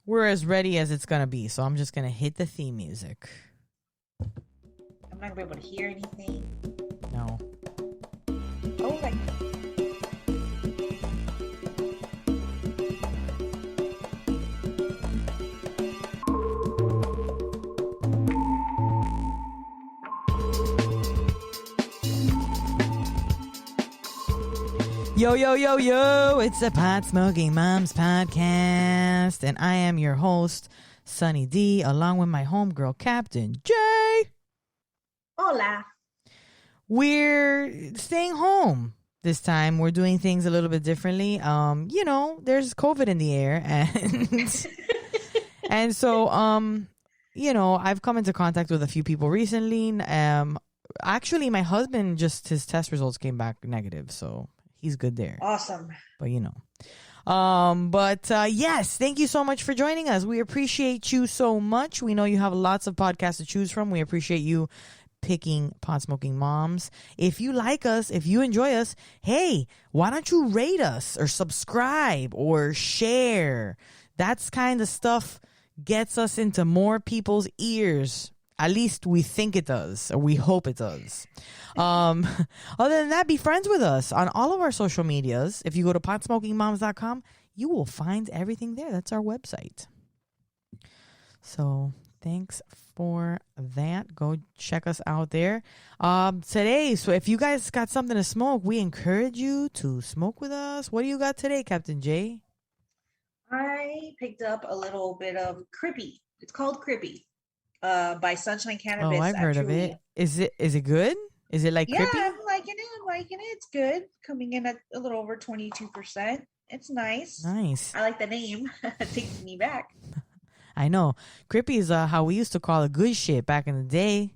We're as ready as it's gonna be, so I'm just gonna hit the theme music. I'm not gonna be able to hear anything. No. Oh, like. Yo, yo, yo, yo, it's the Pot Smoking Moms podcast, and I am your host, Sunny D, along with my homegirl, Captain J. Hola. We're staying home this time. We're doing things a little bit differently. There's COVID in the air, and and so, I've come into contact with a few people recently. Actually, my husband, just his test results came back negative, so he's good there. Awesome. But yes, thank you so much for joining us. We appreciate you so much. We know you have lots of podcasts to choose from. We appreciate you picking Pot Smoking Moms. If you like us, if you enjoy us, hey, why don't you rate us or subscribe or share? That's kind of stuff gets us into more people's ears. At least we think it does, or we hope it does. Other than that, be friends with us on all of our social medias. If you go to potsmokingmoms.com, you will find everything there. That's our website. So thanks for that. Go check us out there. Today, so if you guys got something to smoke, we encourage you to smoke with us. What do you got today, Captain J? I picked up a little bit of Crippy. It's called Crippy. By Sunshine Cannabis. Oh, I've heard of it. Is it good? Is it like yeah, creepy? I'm liking it. It's good. Coming in at a little over 22%. It's nice. Nice. I like the name. It takes me back. I know. Crippy is how we used to call it good shit back in the day.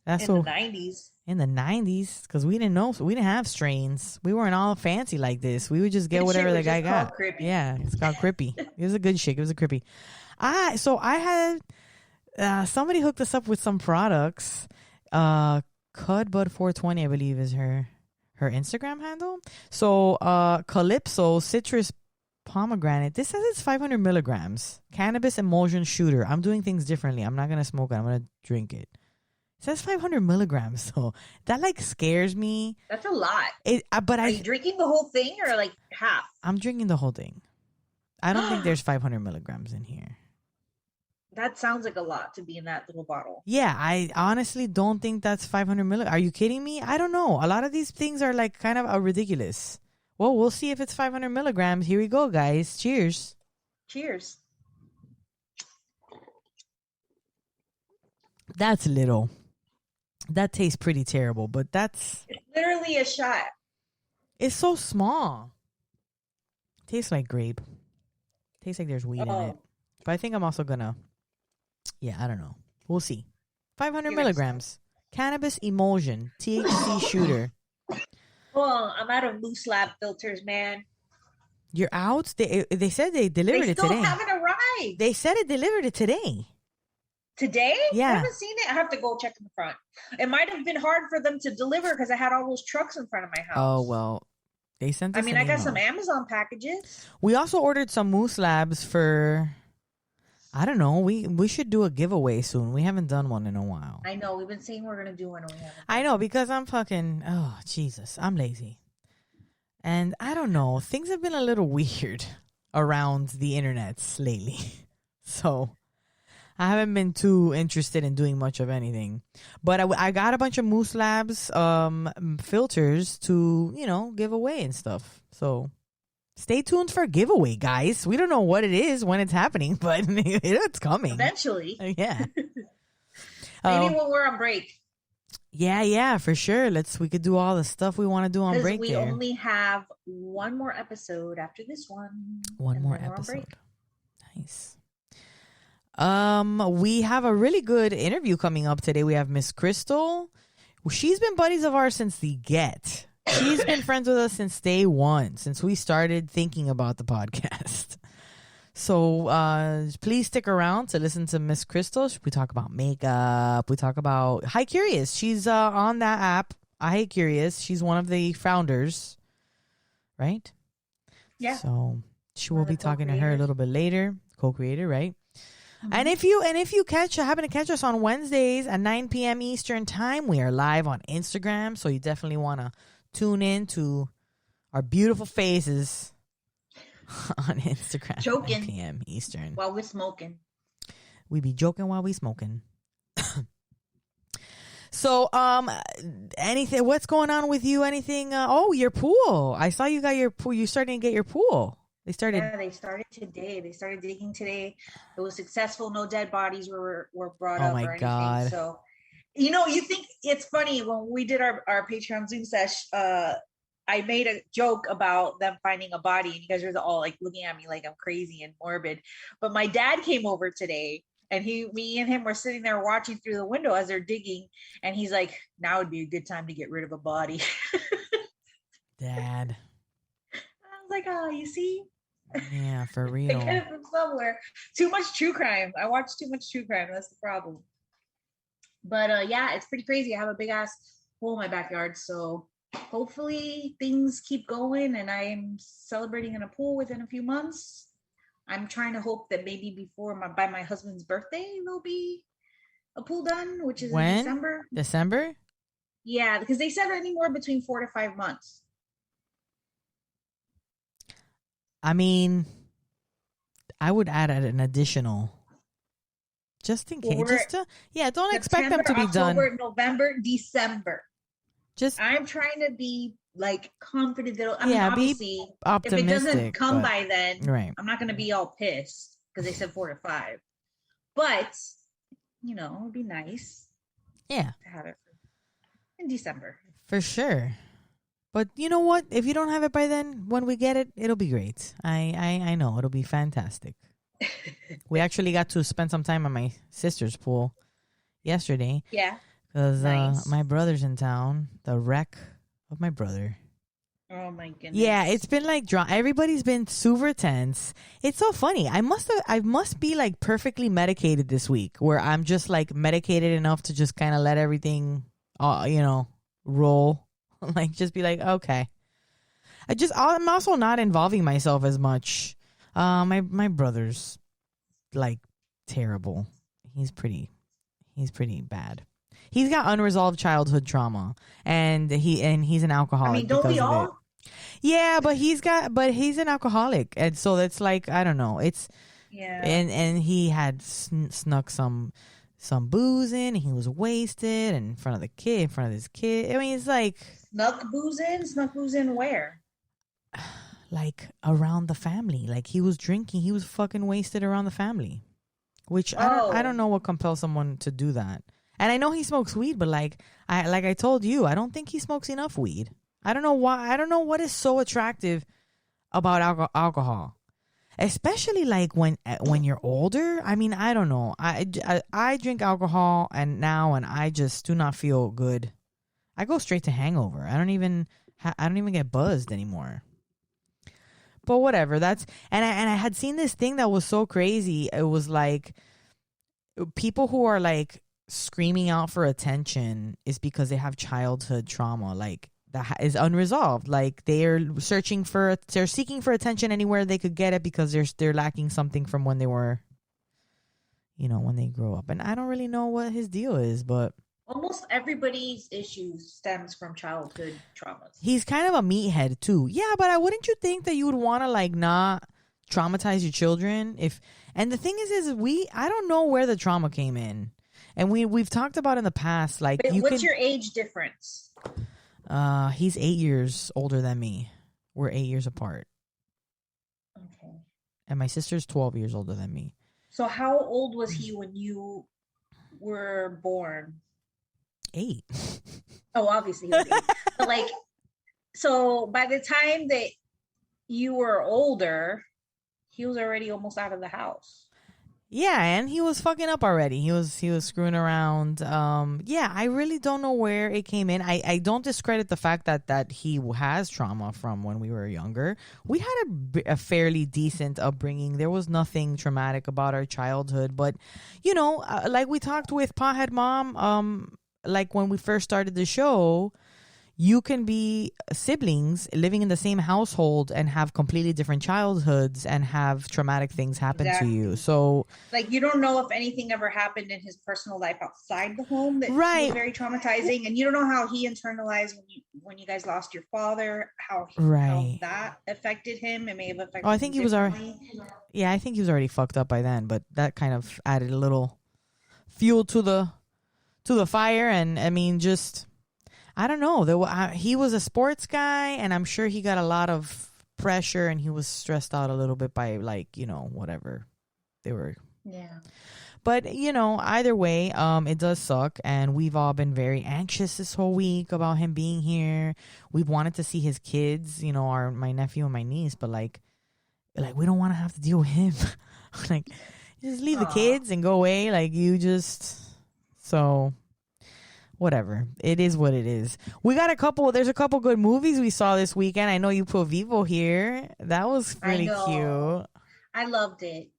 That's in the 90s. In the 90s, because we didn't know, so we didn't have strains. We weren't all fancy like this. We would just get whatever the guy got. Crippy. Yeah, it's called Crippy. It was a good shit. It was a Crippy. I had somebody hooked us up with some products. Cudbud420, I believe, is her Instagram handle. So Calypso Citrus Pomegranate. This says it's 500 milligrams. Cannabis emulsion shooter. I'm doing things differently. I'm not gonna smoke it. I'm gonna drink it. It says 500 milligrams, so that like scares me. That's a lot. Are you drinking the whole thing or like half? I'm drinking the whole thing. I don't think there's 500 milligrams in here. That sounds like a lot to be in that little bottle. Yeah, I honestly don't think that's 500 milligrams. Are you kidding me? I don't know. A lot of these things are like kind of ridiculous. Well, we'll see if it's 500 milligrams. Here we go, guys. Cheers. Cheers. That's little. That tastes pretty terrible, but it's literally a shot. It's so small. Tastes like grape. Tastes like there's weed in it. But I think I'm also gonna... Yeah, I don't know. We'll see. 500 milligrams. Cannabis emulsion. THC shooter. Well, I'm out of loose lab filters, man. You're out? They said they delivered it today. They still haven't arrived. They said it delivered it today. Today? Yeah. I haven't seen it. I have to go check in the front. It might have been hard for them to deliver because I had all those trucks in front of my house. Oh, well. They sent us I got some Amazon packages. We also ordered some Moose Labs for... I don't know. We should do a giveaway soon. We haven't done one in a while. I know. We've been saying we're going to do one. I know, because I'm fucking... Oh, Jesus. I'm lazy. And I don't know. Things have been a little weird around the internets lately. So I haven't been too interested in doing much of anything. But I got a bunch of Moose Labs filters to, give away and stuff. So... Stay tuned for a giveaway, guys. We don't know what it is when it's happening, but it's coming. Eventually. Yeah. Maybe when we're on break. Yeah, for sure. We could do all the stuff we want to do on break. We only have one more episode after this one. One more episode. Nice. We have a really good interview coming up today. We have Miss Crystal. She's been buddies of ours since the get. She's been friends with us since day one, since we started thinking about the podcast. So please stick around to listen to Miss Crystal. We talk about makeup. We talk about Hi Curious. She's on that app, Hi Curious. She's one of the founders, right? Yeah. So She will be talking to her a little bit later. Co-creator, right? Mhm. And if you happen to catch us on Wednesdays at 9 p.m. Eastern time, we are live on Instagram. So you definitely want to tune in to our beautiful faces on Instagram. Joking. 9 p.m. Eastern. While we're smoking. We be joking while we smoking. So, anything? What's going on with you? Anything? Your pool. I saw you got your pool. You starting to get your pool. They started. Yeah, they started today. They started digging today. It was successful. No dead bodies were brought up my or anything. God. So, you think it's funny when we did our Patreon Zoom sesh. I made a joke about them finding a body, and you guys are all like looking at me like I'm crazy and morbid. But my dad came over today. And me and him were sitting there watching through the window as they're digging. And he's like, now would be a good time to get rid of a body. Dad. I was like, oh, you see? Yeah, for They real. get it from somewhere. Too much true crime. I watch too much true crime. That's the problem. But yeah, it's pretty crazy. I have a big ass hole in my backyard. So hopefully things keep going and I'm celebrating in a pool within a few months. I'm trying to hope that maybe by my husband's birthday there'll be a pool done, which is in December. December? Yeah, because they said anywhere between 4 to 5 months. I mean, I would add an additional, just in case. Don't expect them to be done. October, November, December. I'm trying to be like confident that be optimistic. If it doesn't come by then, right. I'm not going to be all pissed because they said 4 to 5. But it'd be nice. Yeah, to have it in December for sure. But you know what? If you don't have it by then, when we get it, it'll be great. I know it'll be fantastic. We actually got to spend some time at my sister's pool yesterday. Yeah. Because nice. My brother's in town. The wreck of my brother. Oh my goodness. Yeah, it's been like everybody's been super tense. It's so funny. I must be like perfectly medicated this week, where I'm just like medicated enough to just kind of let everything, roll. Like just be like, okay. I'm also not involving myself as much. My brother's like terrible. He's pretty bad. He's got unresolved childhood trauma, and he's an alcoholic. I mean, don't we all? Yeah, but he's an alcoholic, and so it's like, I don't know. It's and he had snuck some booze in. And he was wasted in front of his kid. I mean, it's like snuck booze in where? Like around the family. Like he was drinking. He was fucking wasted around the family, which I don't know what compels someone to do that. And I know he smokes weed, but like I told you, I don't think he smokes enough weed. I don't know why. I don't know what is so attractive about alcohol, especially like when you're older. I mean, I don't know. I drink alcohol and I just do not feel good. I go straight to hangover. I don't even get buzzed anymore. But whatever. And I had seen this thing that was so crazy. It was like people who are like screaming out for attention is because they have childhood trauma, like that is unresolved. Like they're seeking for attention anywhere they could get it because they're lacking something from when they were, when they grow up. And I don't really know what his deal is, but almost everybody's issues stems from childhood traumas. He's kind of a meathead too. Yeah, but wouldn't you think that you would want to like not traumatize your children and the thing is I don't know where the trauma came in. And we've talked about in the past, like, what's your age difference? He's 8 years older than me. We're 8 years apart. Okay. And my sister's 12 years older than me. So how old was he when you were born? 8. Oh, obviously he was 8. But like, so by the time that you were older, he was already almost out of the house. Yeah, and he was fucking up already. He was screwing around. Yeah, I really don't know where it came in. I don't discredit the fact that he has trauma from when we were younger. We had a fairly decent upbringing. There was nothing traumatic about our childhood. But, like we talked with Pothead Mom, like when we first started the show, you can be siblings living in the same household and have completely different childhoods and have traumatic things happen to you. So, like, you don't know if anything ever happened in his personal life outside the home that right, was very traumatizing, and you don't know how he internalized when you guys lost your father, how that affected him. It may have affected. I think he was already. Yeah, I think he was already fucked up by then, but that kind of added a little fuel to the fire. And I mean, just. I don't know. He was a sports guy, and I'm sure he got a lot of pressure, and he was stressed out a little bit by, like, you know, whatever they were. Yeah. But, you know, either way, it does suck, and we've all been very anxious this whole week about him being here. We've wanted to see his kids, you know, my nephew and my niece, but like we don't want to have to deal with him. Like, just leave the kids and go away. Like, so. Whatever. It is what it is. There's a couple good movies we saw this weekend. I know you put Vivo here. That was really cute. I loved it.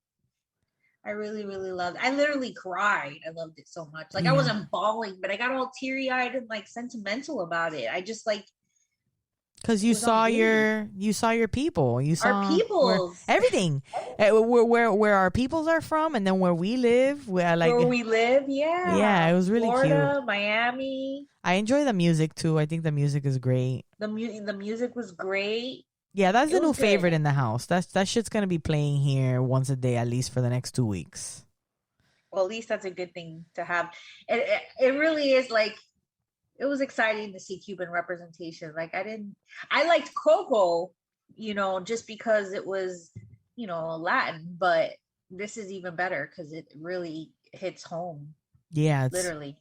I really, really loved it. I literally cried. I loved it so much. Like, I wasn't bawling, but I got all teary-eyed and, like, sentimental about it. I just, like... Because you saw your people. You saw our peoples. Everything. Where our peoples are from, and then where we live. Where we live, yeah. Yeah, it was really Florida, cute. Miami. I enjoy the music too. I think the music is great. The music was great. Yeah, that's the new favorite in the house. That shit's gonna be playing here once a day, at least for the next 2 weeks. Well, at least that's a good thing to have. It really is, like, it was exciting to see Cuban representation. Like, I liked Coco, you know, just because it was, you know, Latin, but this is even better because it really hits home. Yeah. Literally.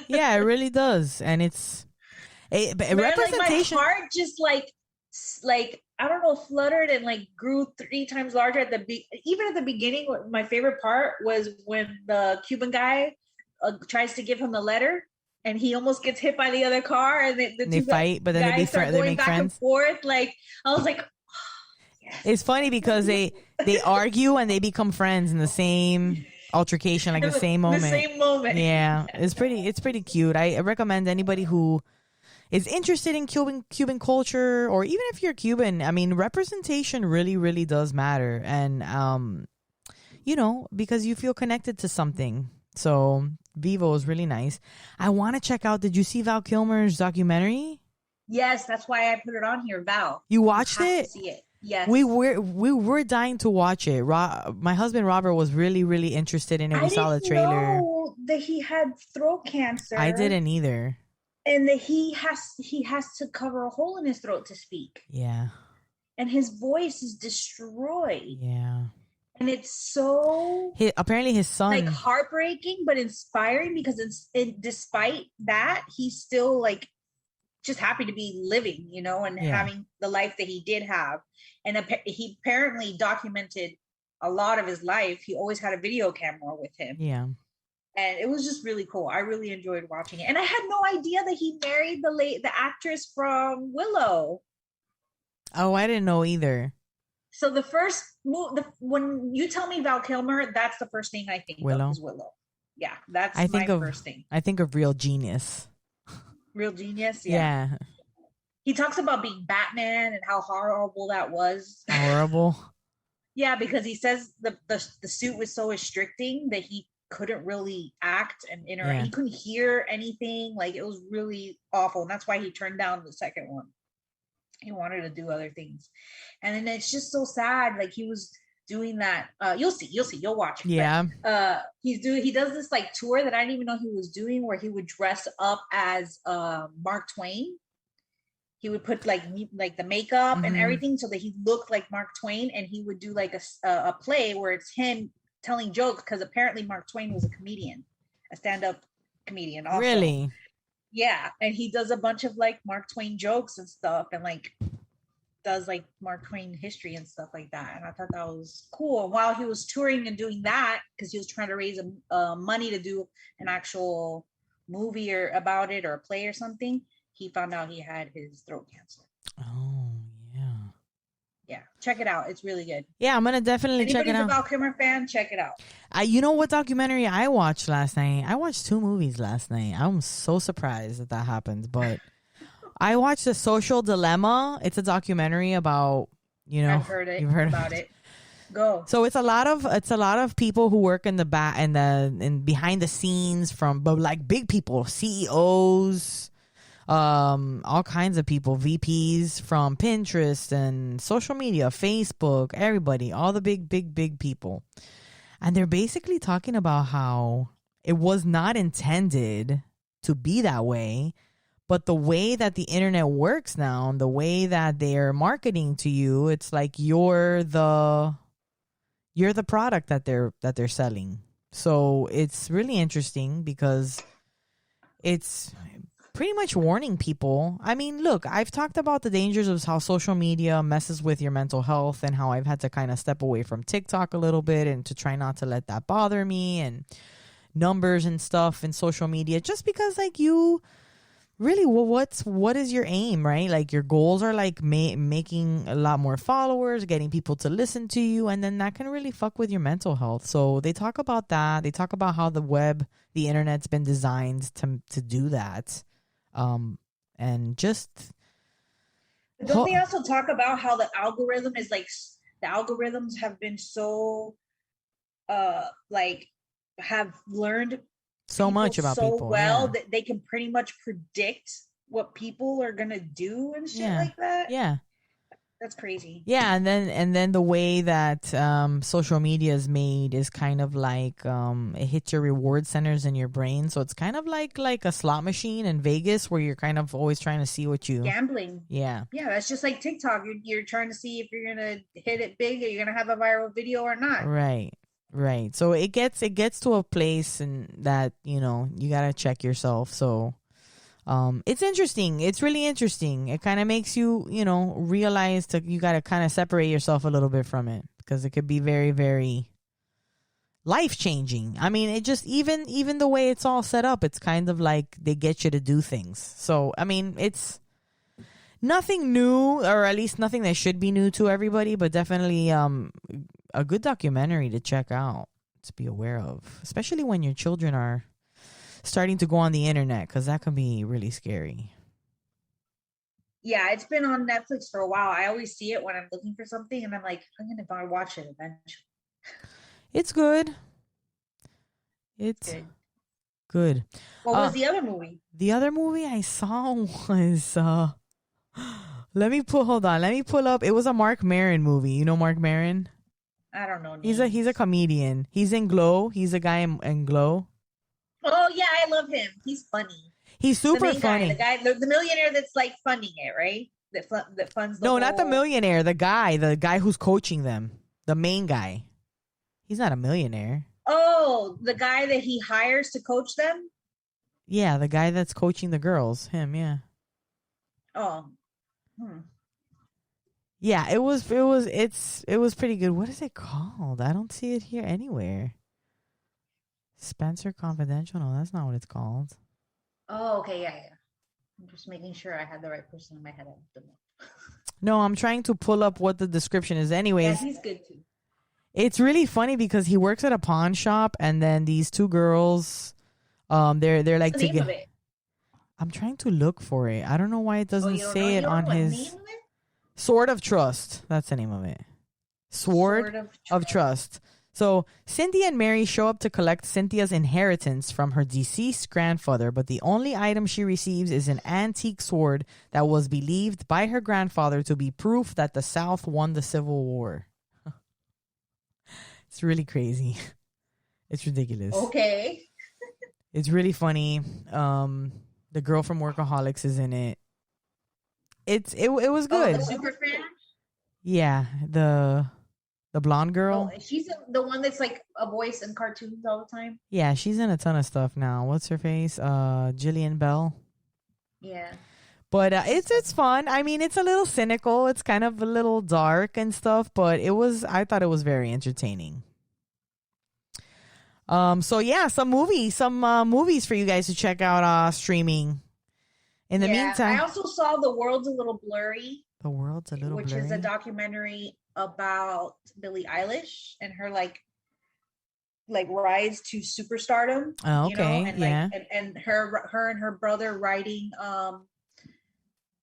Yeah, it really does. And representation. Like, my heart just like, I don't know, fluttered and like grew 3 times larger even at the beginning. My favorite part was when the Cuban guy tries to give him the letter. And he almost gets hit by the other car, and they fight, but then they make friends. And forth. Like, I was like, oh, yes. It's funny because they argue and they become friends in the same altercation, like the same moment. The same moment. Yeah, it's pretty cute. I recommend anybody who is interested in Cuban culture, or even if you're Cuban. I mean, representation really, really does matter, and you know, because you feel connected to something. So Vivo is really nice. I want to check out. Did you see Val Kilmer's documentary? Yes, that's why I put it on here. Val, you watched it? To see it. Yes, we were dying to watch it. My husband Robert was really, really interested in it. We saw the trailer. I didn't know that he had throat cancer. I didn't either. And that he has to cover a hole in his throat to speak. Yeah. And his voice is destroyed. Yeah. And it's so apparently his son, like, heartbreaking but inspiring, because despite that, he's still like just happy to be living, you know, and having the life that he did have. And he apparently documented a lot of his life. He always had a video camera with him. Yeah. And it was just really cool. I really enjoyed watching it. And I had no idea that he married the actress from Willow. Oh, I didn't know either. So the first when you tell me Val Kilmer, that's the first thing I think of is Willow. Yeah, that's first thing. I think of Real Genius. Real Genius, yeah. He talks about being Batman and how horrible that was. Horrible. Yeah, because he says the suit was so restricting that he couldn't really act and interact. Yeah. He couldn't hear anything. Like, it was really awful, and that's why he turned down the second one. He wanted to do other things, and then it's just so sad. Like, he was doing that. You'll see. You'll watch. Yeah. But, he does this like tour that I didn't even know he was doing, where he would dress up as Mark Twain. He would put like the makeup and everything so that he looked like Mark Twain, and he would do like a play where it's him telling jokes, because apparently Mark Twain was a comedian, a stand-up comedian also. Really? Yeah, and he does a bunch of like Mark Twain jokes and stuff, and like does like Mark Twain history and stuff like that. And I thought that was cool. And while he was touring and doing that, because he was trying to raise money to do an actual movie or about it, or a play or something, he found out he had his throat cancer. Oh, yeah. Yeah, check it out. It's really good. Yeah, I'm gonna definitely check it out. Anybody's a Val Kilmer fan, check it out. You know what documentary I watched last night? I watched 2 movies last night. I'm so surprised that happened, but I watched The Social Dilemma. It's a documentary about, I've heard it you've heard about it. Go. So it's a lot of people who work in the back and behind the scenes but like big people, CEOs, all kinds of people, VPs from Pinterest and social media, Facebook, everybody, all the big people. And they're basically talking about how it was not intended to be that way, but the way that the internet works now, and the way that they're marketing to you, it's like you're the product that they're selling. So it's really interesting because it's pretty much warning people. I mean, look, I've talked about the dangers of how social media messes with your mental health, and how I've had to kind of step away from TikTok a little bit and to try not to let that bother me, and numbers and stuff in social media, just because like you really, well, what is your aim, right? Like your goals are like making a lot more followers, getting people to listen to you, and then that can really fuck with your mental health. So they talk about that. They talk about how the internet's been designed to do that, and just. Don't they also talk about how the algorithm is like the algorithms have been so, like, have learned so much about so people well that they can pretty much predict what people are gonna do and shit like that. Yeah, that's crazy. Yeah, and then the way that social media is made is kind of like it hits your reward centers in your brain, so it's kind of like a slot machine in Vegas where you're kind of always trying to see what you gambling. Yeah, that's just like TikTok. You're trying to see if you're gonna hit it big, or you're gonna have a viral video or not. Right. So it gets to a place and that, you gotta check yourself. So it's interesting. It's really interesting. It kind of makes you, realize you gotta kind of separate yourself a little bit from it, because it could be very, very life changing. I mean, it just even the way it's all set up, it's kind of like they get you to do things. So I mean, it's nothing new, or at least nothing that should be new to everybody, but definitely a good documentary to check out, to be aware of, especially when your children are starting to go on the internet, because that can be really scary. Yeah, it's been on Netflix for a while. I always see it when I'm looking for something, and I'm like, I'm gonna watch it eventually. It's good. It's good. What was the other movie? The other movie I saw was let me pull up. It was a Mark Maron movie. You know Mark Maron? I don't know. He's a comedian. He's in Glow. He's a guy in Glow. Oh yeah, I love him. He's funny. He's super funny. The millionaire that's like funding it, right? That funds. No, not the millionaire. The guy who's coaching them. The main guy. He's not a millionaire. Oh, the guy that he hires to coach them. Yeah, the guy that's coaching the girls. Him, yeah. Oh. Yeah, it was pretty good. What is it called? I don't see it here anywhere. Spencer Confidential? No, that's not what it's called. Oh, okay, yeah. I'm just making sure I had the right person in my head. No, I'm trying to pull up what the description is. Anyways, yeah, he's good too. It's really funny because he works at a pawn shop, and then these two girls, they're like together. I'm trying to look for it. I don't know why it doesn't say it on his. Sword of Trust. That's the name of it. Sword of Trust. So Cynthia and Mary show up to collect Cynthia's inheritance from her deceased grandfather, but the only item she receives is an antique sword that was believed by her grandfather to be proof that the South won the Civil War. It's really crazy. It's ridiculous. Okay. It's really funny. The girl from Workaholics is in it. It was good. Oh, the super fan? Yeah, the blonde girl. Oh, she's the one that's like a voice in cartoons all the time. Yeah, she's in a ton of stuff now. What's her face? Jillian Bell. Yeah. But it's fun. I mean, it's a little cynical. It's kind of a little dark and stuff, but I thought it was very entertaining. So yeah, some movies for you guys to check out streaming. In the meantime, I also saw The World's a Little Blurry. The World's a Little Blurry, which is a documentary about Billie Eilish and her like rise to superstardom. Oh, okay. And her and her brother writing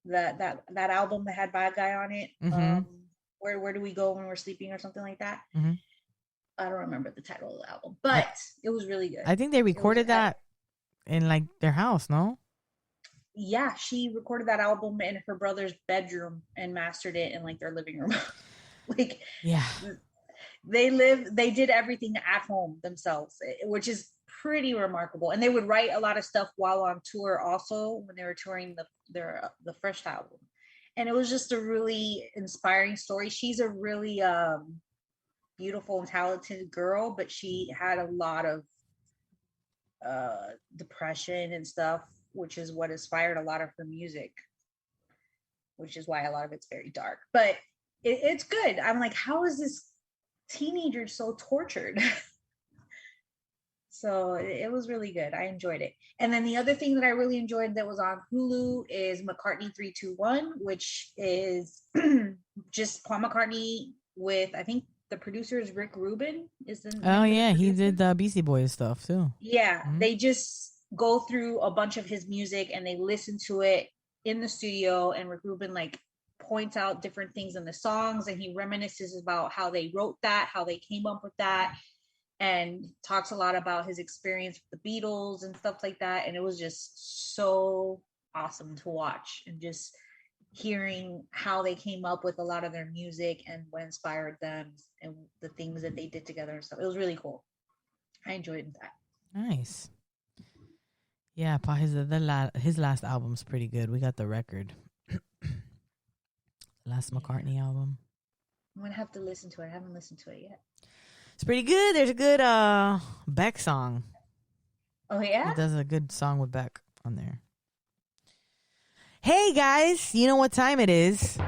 that album that had Bad Guy on it. Mm-hmm. Where do we go when we're sleeping or something like that. Mm-hmm. I don't remember the title of the album, but it was really good. I think they recorded that in like their house, no? Yeah, she recorded that album in her brother's bedroom and mastered it in like their living room. Like, yeah, they did everything at home themselves, which is pretty remarkable. And they would write a lot of stuff while on tour also when they were touring the first album. And it was just a really inspiring story. She's a really beautiful and talented girl, but she had a lot of depression and stuff, which is what inspired a lot of her music, which is why a lot of it's very dark. But it's good. I'm like, how is this teenager so tortured? So it was really good. I enjoyed it. And then the other thing that I really enjoyed that was on Hulu is McCartney 321, which is just Paul McCartney with, I think the producer is Rick Rubin. He did the Beastie Boys stuff too. Yeah, they just go through a bunch of his music and they listen to it in the studio, and Rick Rubin like points out different things in the songs, and he reminisces about how they wrote that, how they came up with that, and talks a lot about his experience with the Beatles and stuff like that. And it was just so awesome to watch, and just hearing how they came up with a lot of their music and what inspired them and the things that they did together and stuff. It was really cool. I enjoyed that. Nice. Yeah, his last album's pretty good. We got the record. Last McCartney album. I'm gonna have to listen to it. I haven't listened to it yet. It's pretty good. There's a good Beck song. Oh yeah? He does a good song with Beck on there. Hey guys, you know what time it is?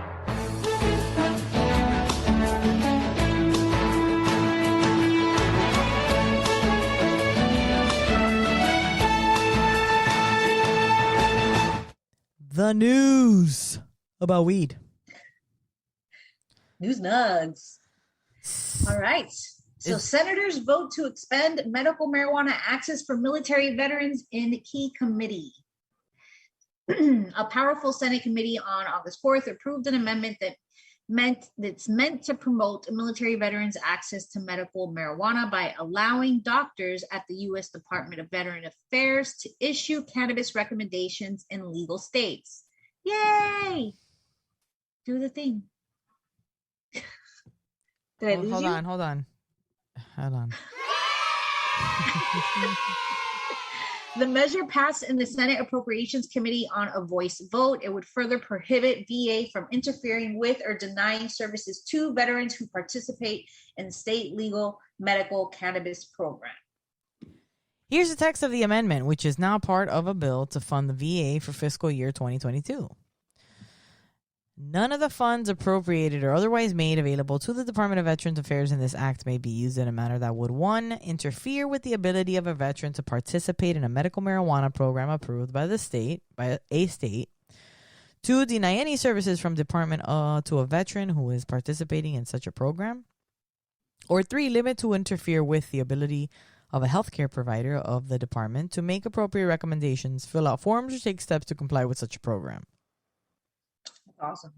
The news about weed. News nugs. All right. So senators vote to expand medical marijuana access for military veterans in key committee. A powerful Senate committee on August 4th approved an amendment that's meant to promote military veterans' access to medical marijuana by allowing doctors at the U.S. Department of Veteran Affairs to issue cannabis recommendations in legal states. Yay! Do the thing. Did I lose Hold you? on. The measure passed in the Senate Appropriations Committee on a voice vote. It would further prohibit VA from interfering with or denying services to veterans who participate in state legal medical cannabis program. Here's the text of the amendment, which is now part of a bill to fund the VA for fiscal year 2022. None of the funds appropriated or otherwise made available to the Department of Veterans Affairs in this act may be used in a manner that would, 1, interfere with the ability of a veteran to participate in a medical marijuana program approved by a state, 2, deny any services from department to a veteran who is participating in such a program, or 3, limit to interfere with the ability of a healthcare provider of the department to make appropriate recommendations, fill out forms, or take steps to comply with such a program. Awesome.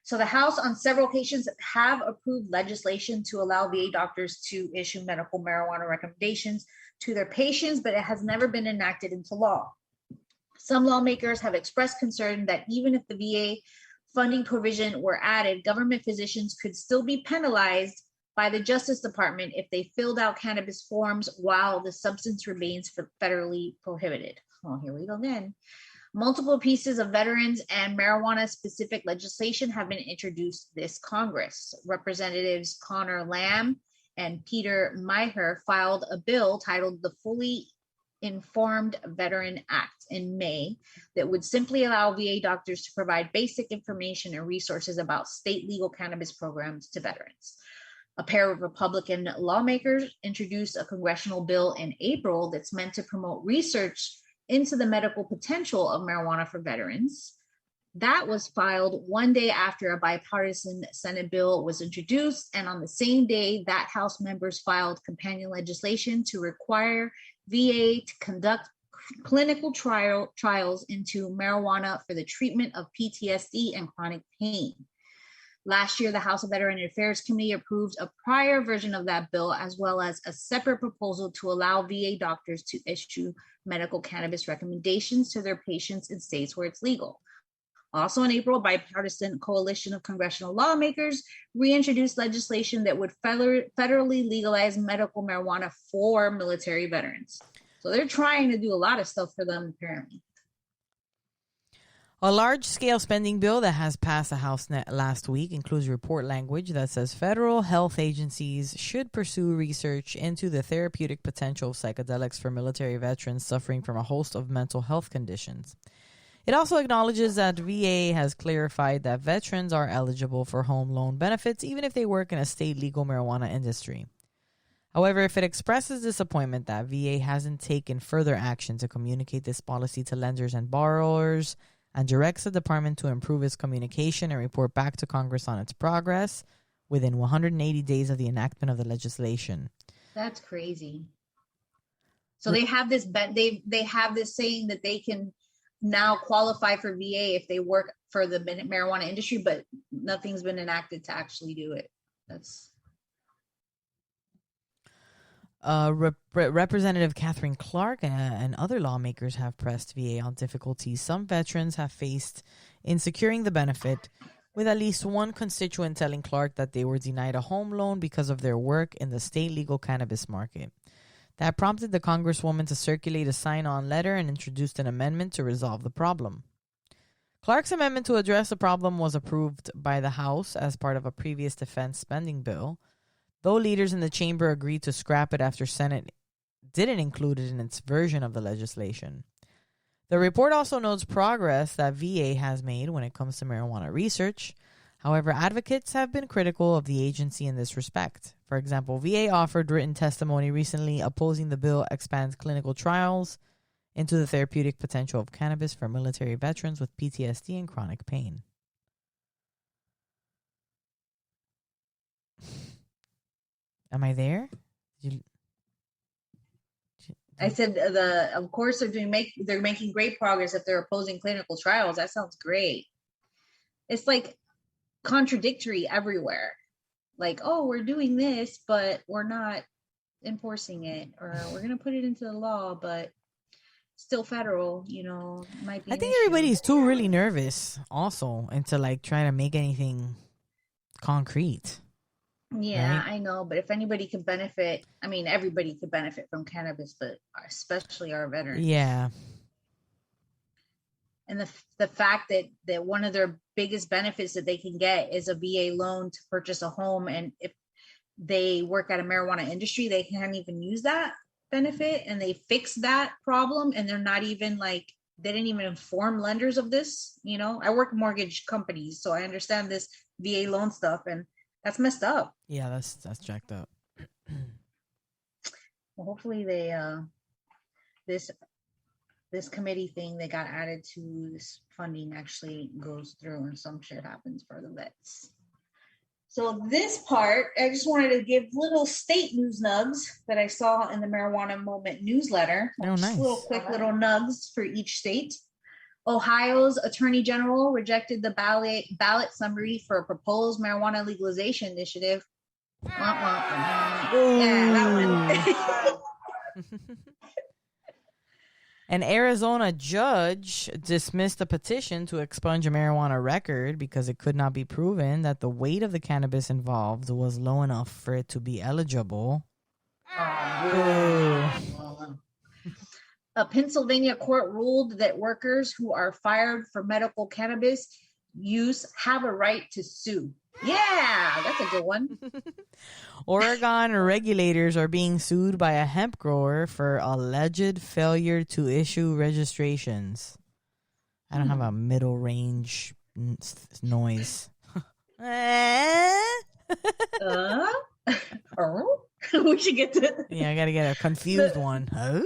So the House on several occasions have approved legislation to allow VA doctors to issue medical marijuana recommendations to their patients, but it has never been enacted into law. Some lawmakers have expressed concern that even if the VA funding provision were added, government physicians could still be penalized by the Justice Department if they filled out cannabis forms while the substance remains federally prohibited. Oh, here we go again. Multiple pieces of veterans and marijuana-specific legislation have been introduced this Congress. Representatives Connor Lamb and Peter Meijer filed a bill titled the Fully Informed Veteran Act in May that would simply allow VA doctors to provide basic information and resources about state legal cannabis programs to veterans. A pair of Republican lawmakers introduced a congressional bill in April that's meant to promote research into the medical potential of marijuana for veterans. That was filed one day after a bipartisan Senate bill was introduced, and on the same day that House members filed companion legislation to require VA to conduct clinical trials into marijuana for the treatment of PTSD and chronic pain. Last year, the House of Veteran Affairs Committee approved a prior version of that bill, as well as a separate proposal to allow VA doctors to issue medical cannabis recommendations to their patients in states where it's legal. Also in April, a bipartisan coalition of congressional lawmakers reintroduced legislation that would federally legalize medical marijuana for military veterans. So they're trying to do a lot of stuff for them, apparently. A large-scale spending bill that has passed the House last week includes report language that says federal health agencies should pursue research into the therapeutic potential of psychedelics for military veterans suffering from a host of mental health conditions. It also acknowledges that VA has clarified that veterans are eligible for home loan benefits even if they work in a state legal marijuana industry. However, if it expresses disappointment that VA hasn't taken further action to communicate this policy to lenders and borrowers, and directs the department to improve its communication and report back to Congress on its progress within 180 days of the enactment of the legislation. That's crazy. So they have this they have this saying that they can now qualify for VA if they work for the marijuana industry, but nothing's been enacted to actually do it. That's Representative Catherine Clark and other lawmakers have pressed VA on difficulties some veterans have faced in securing the benefit, with at least one constituent telling Clark that they were denied a home loan because of their work in the state legal cannabis market. That prompted the Congresswoman to circulate a sign-on letter and introduced an amendment to resolve the problem. Clark's amendment to address the problem was approved by the House as part of a previous defense spending bill, though leaders in the chamber agreed to scrap it after Senate didn't include it in its version of the legislation. The report also notes progress that VA has made when it comes to marijuana research. However, advocates have been critical of the agency in this respect. For example, VA offered written testimony recently opposing the bill expands clinical trials into the therapeutic potential of cannabis for military veterans with PTSD and chronic pain. Am I there? I said of course they're making great progress if they're opposing clinical trials. That sounds great. It's like contradictory everywhere. Like, oh, we're doing this, but we're not enforcing it, or we're gonna put it into the law, but still federal, might be. I think everybody's too really nervous also into like trying to make anything concrete. Yeah, right? I know, but if anybody could benefit, I mean, everybody could benefit from cannabis, but especially our veterans. Yeah. And the fact that one of their biggest benefits that they can get is a VA loan to purchase a home, and if they work at a marijuana industry, they can't even use that benefit, and they fix that problem, and they're not even they didn't even inform lenders of this. I work mortgage companies, so I understand this VA loan stuff, and that's messed up. Yeah, that's jacked up. Well, hopefully they this committee thing they got added to this funding actually goes through and some shit happens for the vets. So this part, I just wanted to give little state news nugs that I saw in the Marijuana Moment newsletter. Oh, nice. Little quick little nugs for each state. Ohio's Attorney General rejected the ballot summary for a proposed marijuana legalization initiative. Yeah, that one. An Arizona judge dismissed a petition to expunge a marijuana record because it could not be proven that the weight of the cannabis involved was low enough for it to be eligible. A Pennsylvania court ruled that workers who are fired for medical cannabis use have a right to sue. Yeah, that's a good one. Oregon regulators are being sued by a hemp grower for alleged failure to issue registrations. I don't have a middle range noise. We should get to. Yeah, I gotta get a confused one. Huh?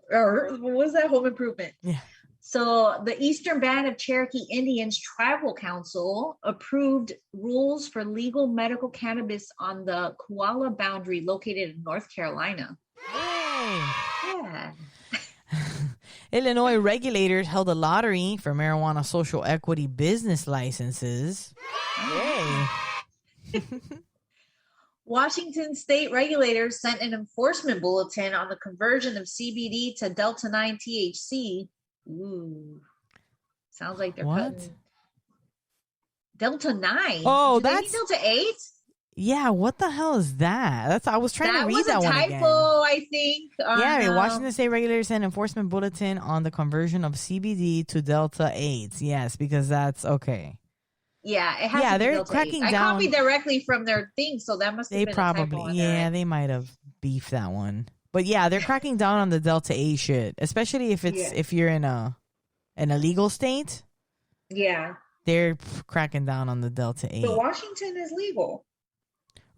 What was that? Home Improvement. Yeah. So the Eastern Band of Cherokee Indians Tribal Council approved rules for legal medical cannabis on the Koala boundary located in North Carolina. Hey. Yeah. Illinois regulators held a lottery for marijuana social equity business licenses. Yay. Washington state regulators sent an enforcement bulletin on the conversion of CBD to Delta 9 THC. Ooh. Sounds like they're cutting Delta 9. Oh, do they mean Delta 8? Yeah, what the hell is that? I was trying to read that one again. That was a typo, I think. Yeah, Washington State regulators sent enforcement bulletin on the conversion of CBD to Delta 8. Yes, because that's okay. Yeah, it has to be they're Delta cracking 8. down. I copied directly from their thing, so that must have been a typo on there. They might have beefed that one. But yeah, they're cracking down on the Delta 8 shit, especially if if you're in a legal state. Yeah. They're cracking down on the Delta 8. But Washington is legal.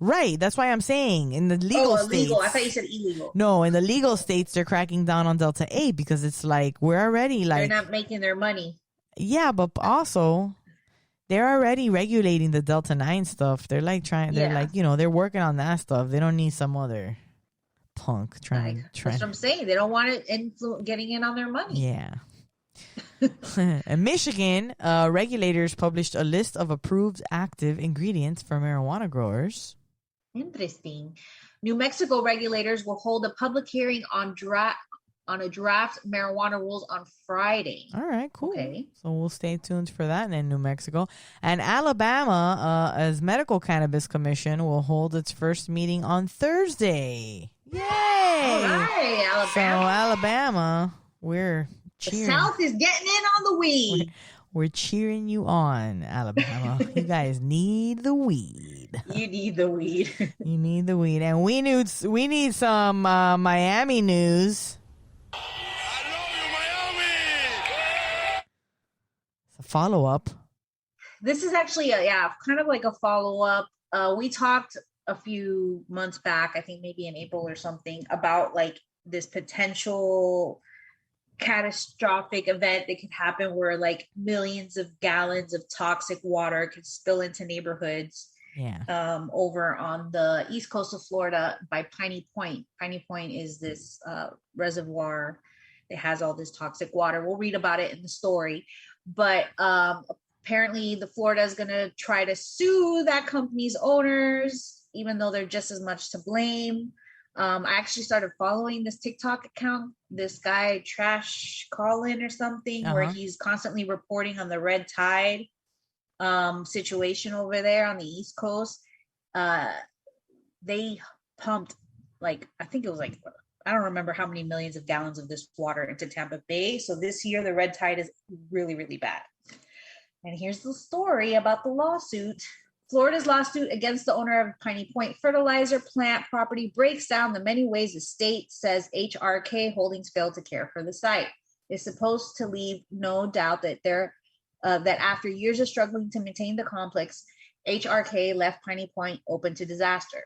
Right, that's why I'm saying in the legal states. Illegal. I thought you said illegal. No, in the legal states, they're cracking down on Delta 8 because it's like we're already like they're not making their money. Yeah, but also they're already regulating the Delta 9 stuff. They're like they're like, they're working on that stuff. They don't need some other punk trying. That's what I'm saying. They don't want it getting in on their money. Yeah. In Michigan, regulators published a list of approved active ingredients for marijuana growers. Interesting. New Mexico regulators will hold a public hearing on a draft marijuana rules on Friday. All right, cool. Okay. So we'll stay tuned for that in New Mexico. And Alabama, as Medical Cannabis Commission, will hold its first meeting on Thursday. Yay! All right, Alabama. So Alabama, we're cheering. The South is getting in on the weed. We're cheering you on, Alabama. You guys need the weed. You need the weed. You need the weed. And we need some Miami news. I love you, Miami! It's a follow-up. This is actually kind of like a follow-up. We talked a few months back, I think maybe in April or something, about like this potential catastrophic event that could happen where like millions of gallons of toxic water could spill into neighborhoods. Yeah. Over on the east coast of Florida by Piney Point. Piney Point is this reservoir that has all this toxic water. We'll read about it in the story. But apparently the Florida is going to try to sue that company's owners, even though they're just as much to blame. I actually started following this TikTok account, this guy Trash Colin or something, where he's constantly reporting on the red tide situation over there on the East Coast. They pumped I think it was I don't remember how many millions of gallons of this water into Tampa Bay. So this year the red tide is really, really bad. And here's the story about the lawsuit. Florida's lawsuit against the owner of Piney Point fertilizer plant property breaks down the many ways the state says HRK Holdings failed to care for the site. It's supposed to leave no doubt that that after years of struggling to maintain the complex, HRK left Piney Point open to disaster.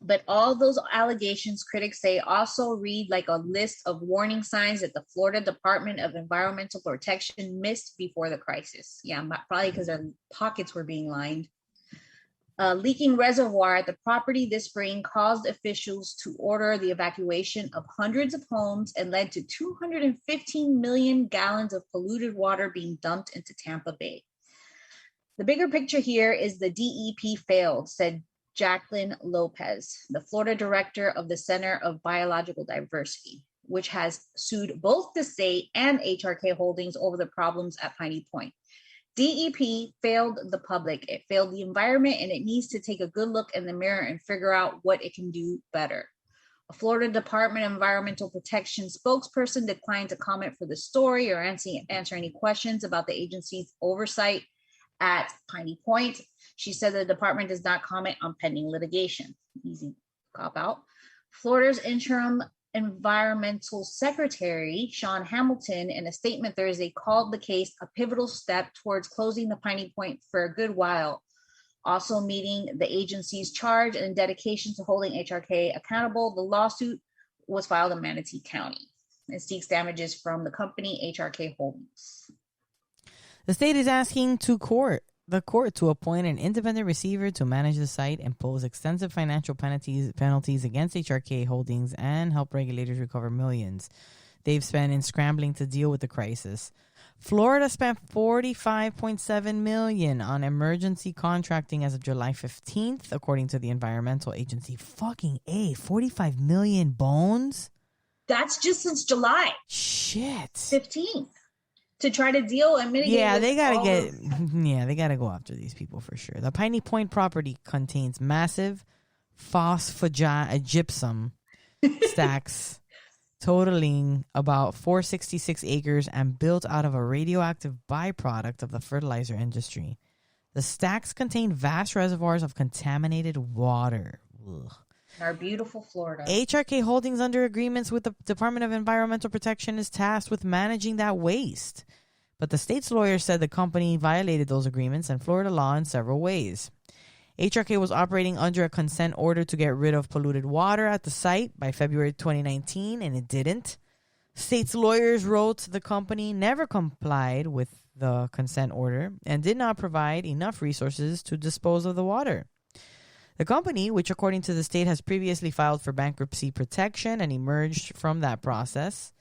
But all those allegations, critics say, also read like a list of warning signs that the Florida Department of Environmental Protection missed before the crisis. Yeah, probably because their pockets were being lined. A leaking reservoir at the property this spring caused officials to order the evacuation of hundreds of homes and led to 215 million gallons of polluted water being dumped into Tampa Bay. The bigger picture here is the DEP failed, said Jacqueline Lopez, the Florida director of the Center of Biological Diversity, which has sued both the state and HRK Holdings over the problems at Piney Point. DEP failed the public, it failed the environment, and it needs to take a good look in the mirror and figure out what it can do better. A Florida Department of Environmental Protection spokesperson declined to comment for the story or answer any questions about the agency's oversight at Piney Point. She said the department does not comment on pending litigation. Easy cop out. Florida's interim environmental secretary, Sean Hamilton, in a statement Thursday, called the case a pivotal step towards closing the Piney Point for a good while, also meeting the agency's charge and dedication to holding HRK accountable. The lawsuit was filed in Manatee County and seeks damages from the company HRK Holdings. The state is asking the court to appoint an independent receiver to manage the site, impose extensive financial penalties against HRK Holdings, and help regulators recover millions. they've spent in scrambling to deal with the crisis. Florida spent $45.7 million on emergency contracting as of July 15th, according to the environmental agency. Fucking A, 45 million bones? That's just since July Shit. 15th to try to deal and mitigate. Yeah, they gotta go after these people for sure. The Piney Point property contains massive gypsum stacks totaling about 466 acres and built out of a radioactive byproduct of the fertilizer industry. The stacks contain vast reservoirs of contaminated water. Ugh. Our beautiful Florida. HRK Holdings, under agreements with the Department of Environmental Protection, is tasked with managing that waste. But the state's lawyers said the company violated those agreements and Florida law in several ways. HRK was operating under a consent order to get rid of polluted water at the site by February 2019, and it didn't. State's lawyers wrote the company never complied with the consent order and did not provide enough resources to dispose of the water. The company, which according to the state has previously filed for bankruptcy protection and emerged from that process,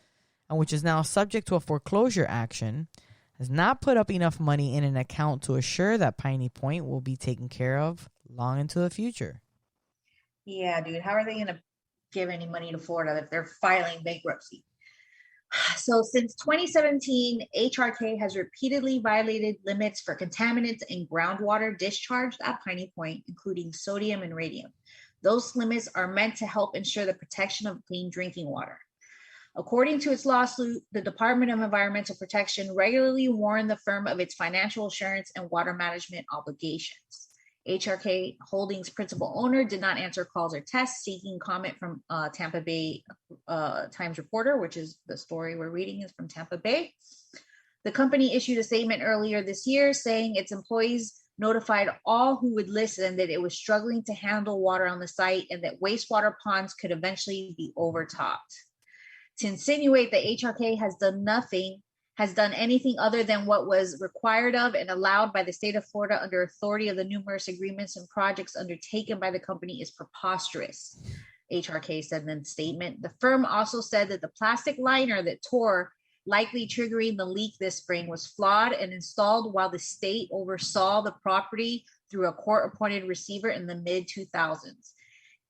and which is now subject to a foreclosure action, has not put up enough money in an account to assure that Piney Point will be taken care of long into the future. Yeah, dude. How are they going to give any money to Florida if they're filing bankruptcy? So since 2017, HRK has repeatedly violated limits for contaminants in groundwater discharged at Piney Point, including sodium and radium. Those limits are meant to help ensure the protection of clean drinking water. According to its lawsuit, the Department of Environmental Protection regularly warned the firm of its financial assurance and water management obligations. HRK Holdings principal owner did not answer calls or tests seeking comment from Tampa Bay Times reporter, which is the story we're reading is from Tampa Bay. The company issued a statement earlier this year saying its employees notified all who would listen that it was struggling to handle water on the site and that wastewater ponds could eventually be overtopped. To insinuate that HRK has done anything other than what was required of and allowed by the state of Florida under authority of the numerous agreements and projects undertaken by the company is preposterous, HRK said in the statement. The firm also said that the plastic liner that tore, likely triggering the leak this spring, was flawed and installed while the state oversaw the property through a court-appointed receiver in the mid-2000s.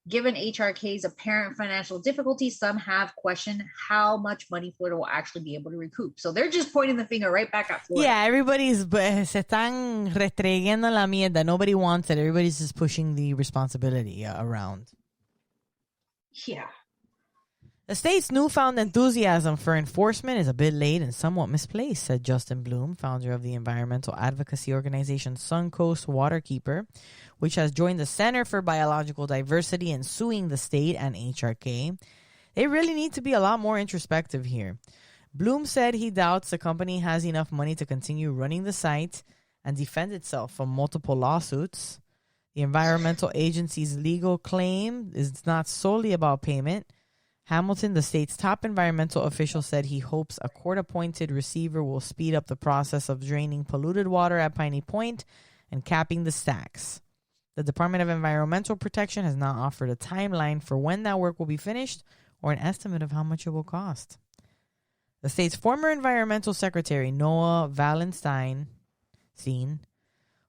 Given HRK's apparent financial difficulties, some have questioned how much money Florida will actually be able to recoup. So they're just pointing the finger right back at Florida. Yeah, everybody's se están retrayendo la mierda. Nobody wants it. Everybody's just pushing the responsibility around. Yeah. The state's newfound enthusiasm for enforcement is a bit late and somewhat misplaced, said Justin Bloom, founder of the environmental advocacy organization Suncoast Waterkeeper, which has joined the Center for Biological Diversity in suing the state and HRK. They really need to be a lot more introspective here. Bloom said he doubts the company has enough money to continue running the site and defend itself from multiple lawsuits. The environmental agency's legal claim is not solely about payment. Hamilton, the state's top environmental official, said he hopes a court-appointed receiver will speed up the process of draining polluted water at Piney Point and capping the stacks. The Department of Environmental Protection has not offered a timeline for when that work will be finished or an estimate of how much it will cost. The state's former environmental secretary, Noah Valenstein,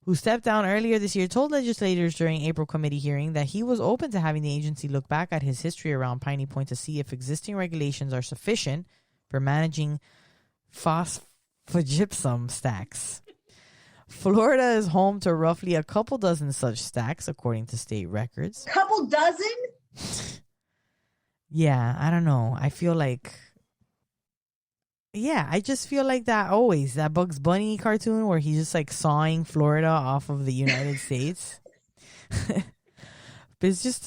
who stepped down earlier this year, told legislators during April committee hearing that he was open to having the agency look back at his history around Piney Point to see if existing regulations are sufficient for managing phosphogypsum stacks. Florida is home to roughly a couple dozen such stacks, according to state records. Couple dozen? Yeah, I don't know. I feel like... Yeah, I just feel like that Bugs Bunny cartoon where he's just like sawing Florida off of the United States. But it's just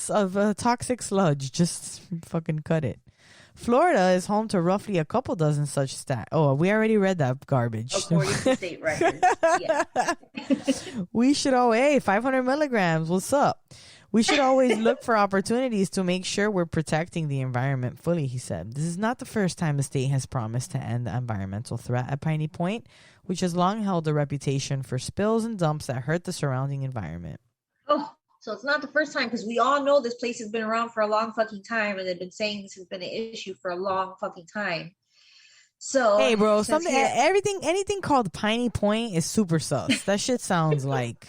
a toxic sludge. Just fucking cut it. Florida is home to roughly a couple dozen such stacks. Oh, we already read that garbage. According to state records. Yeah. We should 500 milligrams. What's up? We should always look for opportunities to make sure we're protecting the environment fully, he said. This is not the first time the state has promised to end the environmental threat at Piney Point, which has long held a reputation for spills and dumps that hurt the surrounding environment. Oh, So it's not the first time, because we all know this place has been around for a long fucking time, and they've been saying this has been an issue for a long fucking time. So Hey, bro, here, anything called Piney Point is super sus. That shit sounds like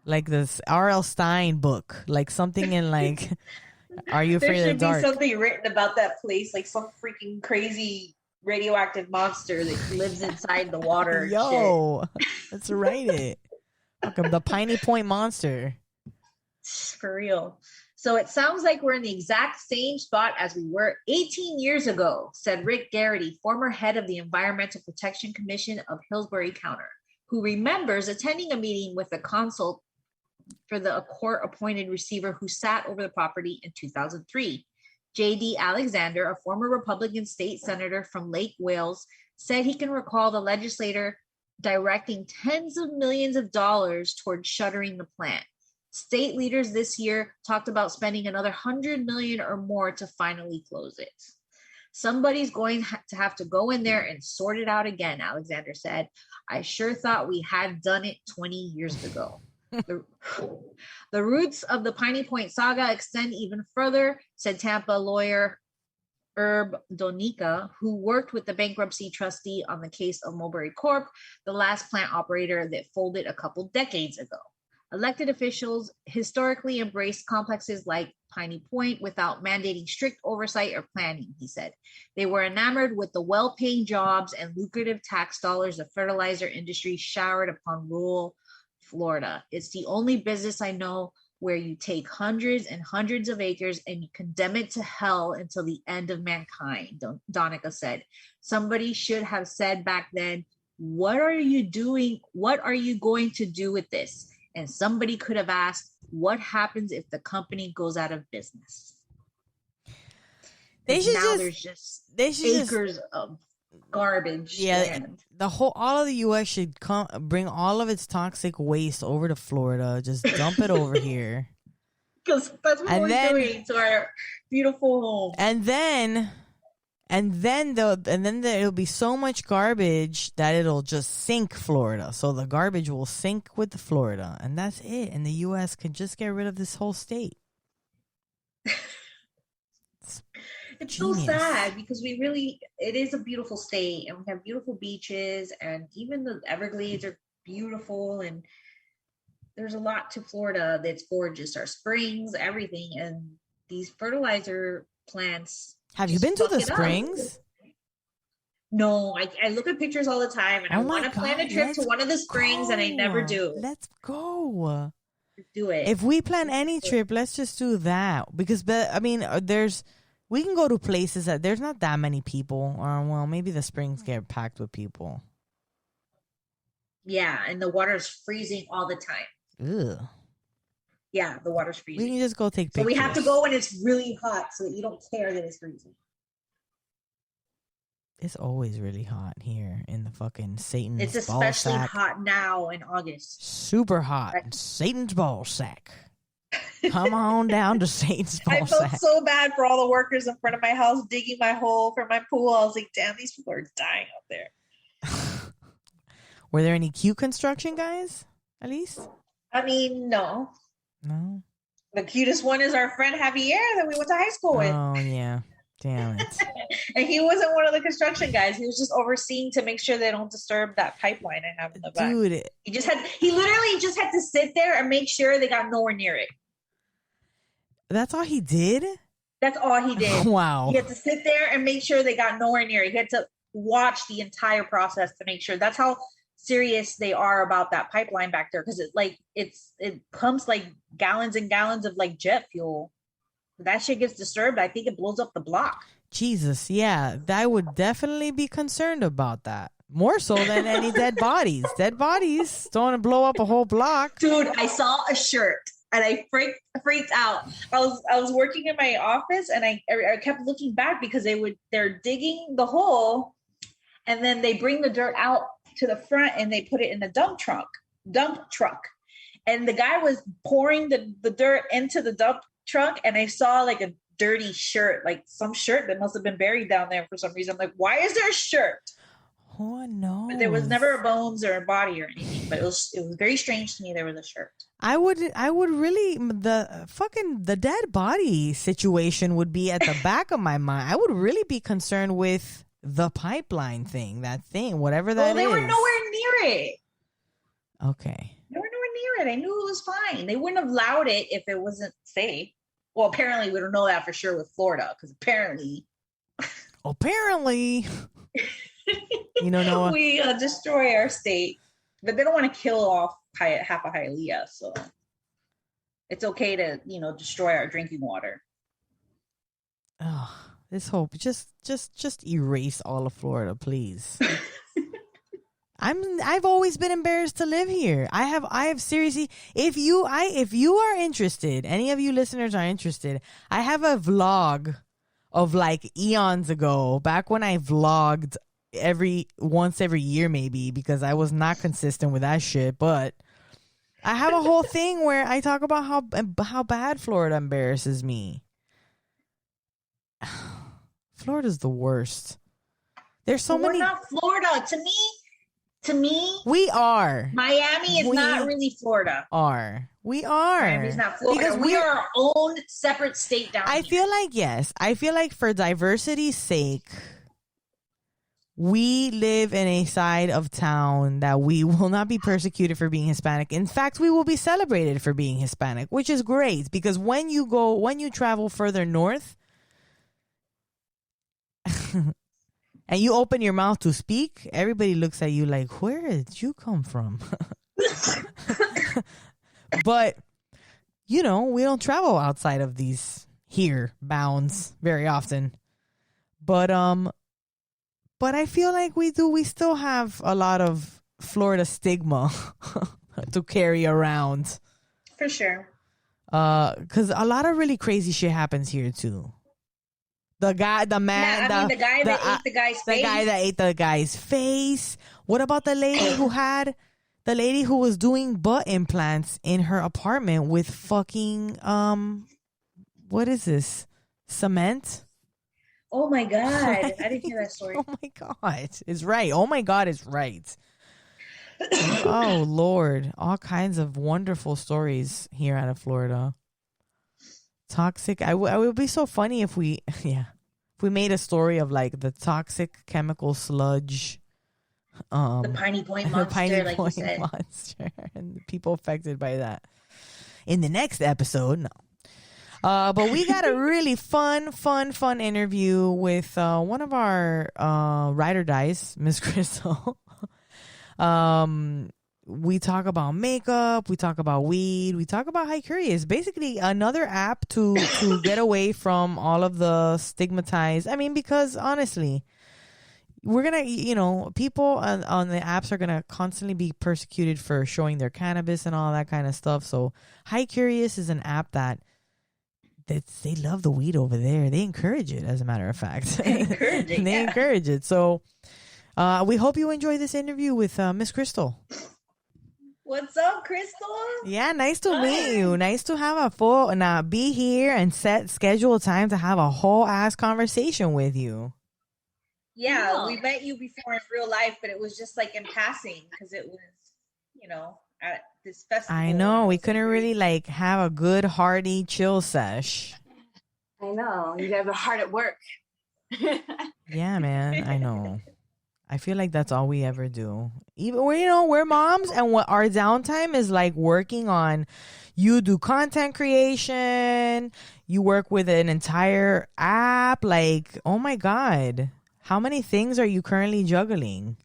this R.L. Stein book, like something in like Are You Afraid of the Dark? There should be something written about that place, like some freaking crazy radioactive monster that lives inside the water. Yo, let's write it. Fucking the Piney Point monster. For real. So it sounds like we're in the exact same spot as we were 18 years ago, said Rick Garrity, former head of the Environmental Protection Commission of Hillsbury County, who remembers attending a meeting with a consult for the court-appointed receiver who sat over the property in 2003. J.D. Alexander, a former Republican state senator from Lake Wales, said he can recall the legislator directing tens of millions of dollars towards shuttering the plant. State leaders this year talked about spending another $100 million or more to finally close it. Somebody's going to have to go in there and sort it out again, Alexander said. I sure thought we had done it 20 years ago. The roots of the Piney Point saga extend even further, said Tampa lawyer Herb Donica, who worked with the bankruptcy trustee on the case of Mulberry Corp, the last plant operator that folded a couple decades ago. Elected officials historically embraced complexes like Piney Point without mandating strict oversight or planning, he said. They were enamored with the well-paying jobs and lucrative tax dollars the fertilizer industry showered upon rural Florida. It's the only business I know where you take hundreds and hundreds of acres and you condemn it to hell until the end of mankind, Donica said. Somebody should have said back then, what are you doing? What are you going to do with this? And somebody could have asked, what happens if the company goes out of business? There's just acres of garbage. Yeah, all of the U.S. should bring all of its toxic waste over to Florida. Just dump it over here. Because that's what we're doing to our beautiful home. And then there'll be so much garbage that it'll just sink Florida. So the garbage will sink with the Florida, and that's it. And the U.S. can just get rid of this whole state. It's so sad because it is a beautiful state, and we have beautiful beaches, and even the Everglades are beautiful, and there's a lot to Florida that's gorgeous. Our springs, everything, and these fertilizer plants. Have you been to the springs? No, I look at pictures all the time, and I want to plan a trip to one of the springs, and I never do. Let's go. Do it. If we plan any trip, let's just do that. Because, we can go to places that there's not that many people. Or, well, maybe the springs get packed with people. Yeah, and the water's freezing all the time. Ugh. Yeah, the water's freezing. We can just go take pictures. So we have to go when it's really hot so that you don't care that it's freezing. It's always really hot here in the fucking Satan's It's especially hot now in August. Super hot. Right. Satan's ball sack. Come on down to Satan's ball sack. I felt so bad for all the workers in front of my house digging my hole for my pool. I was like, damn, these people are dying out there. Were there any cute construction guys, at least? I mean, no. No? The cutest one is our friend Javier that we went to high school with. Oh, yeah. Damn it. And he wasn't one of the construction guys. He was just overseeing to make sure they don't disturb that pipeline I have in the back. Dude. He literally just had to sit there and make sure they got nowhere near it. That's all he did? That's all he did. Wow. He had to sit there and make sure they got nowhere near it. He had to watch the entire process to make sure. That's how serious they are about that pipeline back there, because it pumps like gallons and gallons of like jet fuel. If that shit gets disturbed, I think it blows up the block. Jesus, yeah, I would definitely be concerned about that. More so than any dead bodies. Dead bodies don't want to blow up a whole block. Dude, I saw a shirt and I freaked out. I was working in my office and I kept looking back because they're digging the hole and then they bring the dirt out to the front and they put it in the dump truck. And the guy was pouring the dirt into the dump truck and I saw like a dirty shirt, like some shirt that must have been buried down there for some reason. I'm like, why is there a shirt Who knows? But there was never a bones or a body or anything. But it was very strange to me. There was a shirt. I would really the dead body situation would be at the back of my mind. I would really be concerned with the pipeline thing, whatever that is. Well, they were nowhere near it. Okay. They were nowhere near it. I knew it was fine. They wouldn't have allowed it if it wasn't safe. Well, apparently we don't know that for sure with Florida, because apparently, you know, Noah, we destroy our state, but they don't want to kill off half of Hialeah, so it's okay to destroy our drinking water. Oh, this hope just erase all of Florida, please. I've always been embarrassed to live here. I have seriously, if you are interested, any of you listeners are interested, I have a vlog of like eons ago, back when I vlogged once every year maybe, because I was not consistent with that shit, but I have a whole thing where I talk about how bad Florida embarrasses me. Florida's the worst. There's so many. We're not Florida. To me, we are. Miami is not really Florida. We are. Miami's not Florida. Because we are our own separate state down here. I feel like, yes. I feel like for diversity's sake, we live in a side of town that we will not be persecuted for being Hispanic. In fact, we will be celebrated for being Hispanic, which is great, because when you travel further north and you open your mouth to speak, everybody looks at you like, where did you come from? But, we don't travel outside of these here bounds very often. But I feel like we still have a lot of Florida stigma to carry around. For sure. Because a lot of really crazy shit happens here too. The guy that ate the guy's face. The guy that ate the guy's face. What about the lady who was doing butt implants in her apartment with fucking what is this? Cement? Oh my God. I didn't hear that story. Oh my God. It's right. Oh my God, it's right. Oh Lord. All kinds of wonderful stories here out of Florida. Toxic. I would be so funny if we made a story of like the toxic chemical sludge. The Piney Point monster, like you said. Monster, and the people affected by that. In the next episode, no. But we got a really fun interview with one of our ride or dies, Miss Crystal. We talk about makeup, we talk about weed, we talk about Hi Curious. Basically, another app to get away from all of the stigmatized. I mean, because honestly, we're gonna, people on the apps are gonna constantly be persecuted for showing their cannabis and all that kind of stuff. So, Hi Curious is an app that they love the weed over there. They encourage it, as a matter of fact. They encourage it. So, we hope you enjoy this interview with Miss Crystal. What's up, Crystal? Yeah, nice to meet you. Nice to have be here and schedule time to have a whole ass conversation with you. Yeah, we met you before in real life, but it was just like in passing because it was, at this festival. I know. We couldn't really like have a good, hearty chill sesh. I know. You guys are hard at work. Yeah, man. I know. I feel like that's all we ever do. Even we're moms, and what our downtime is like working on. You do content creation. You work with an entire app. Like, oh my God, how many things are you currently juggling?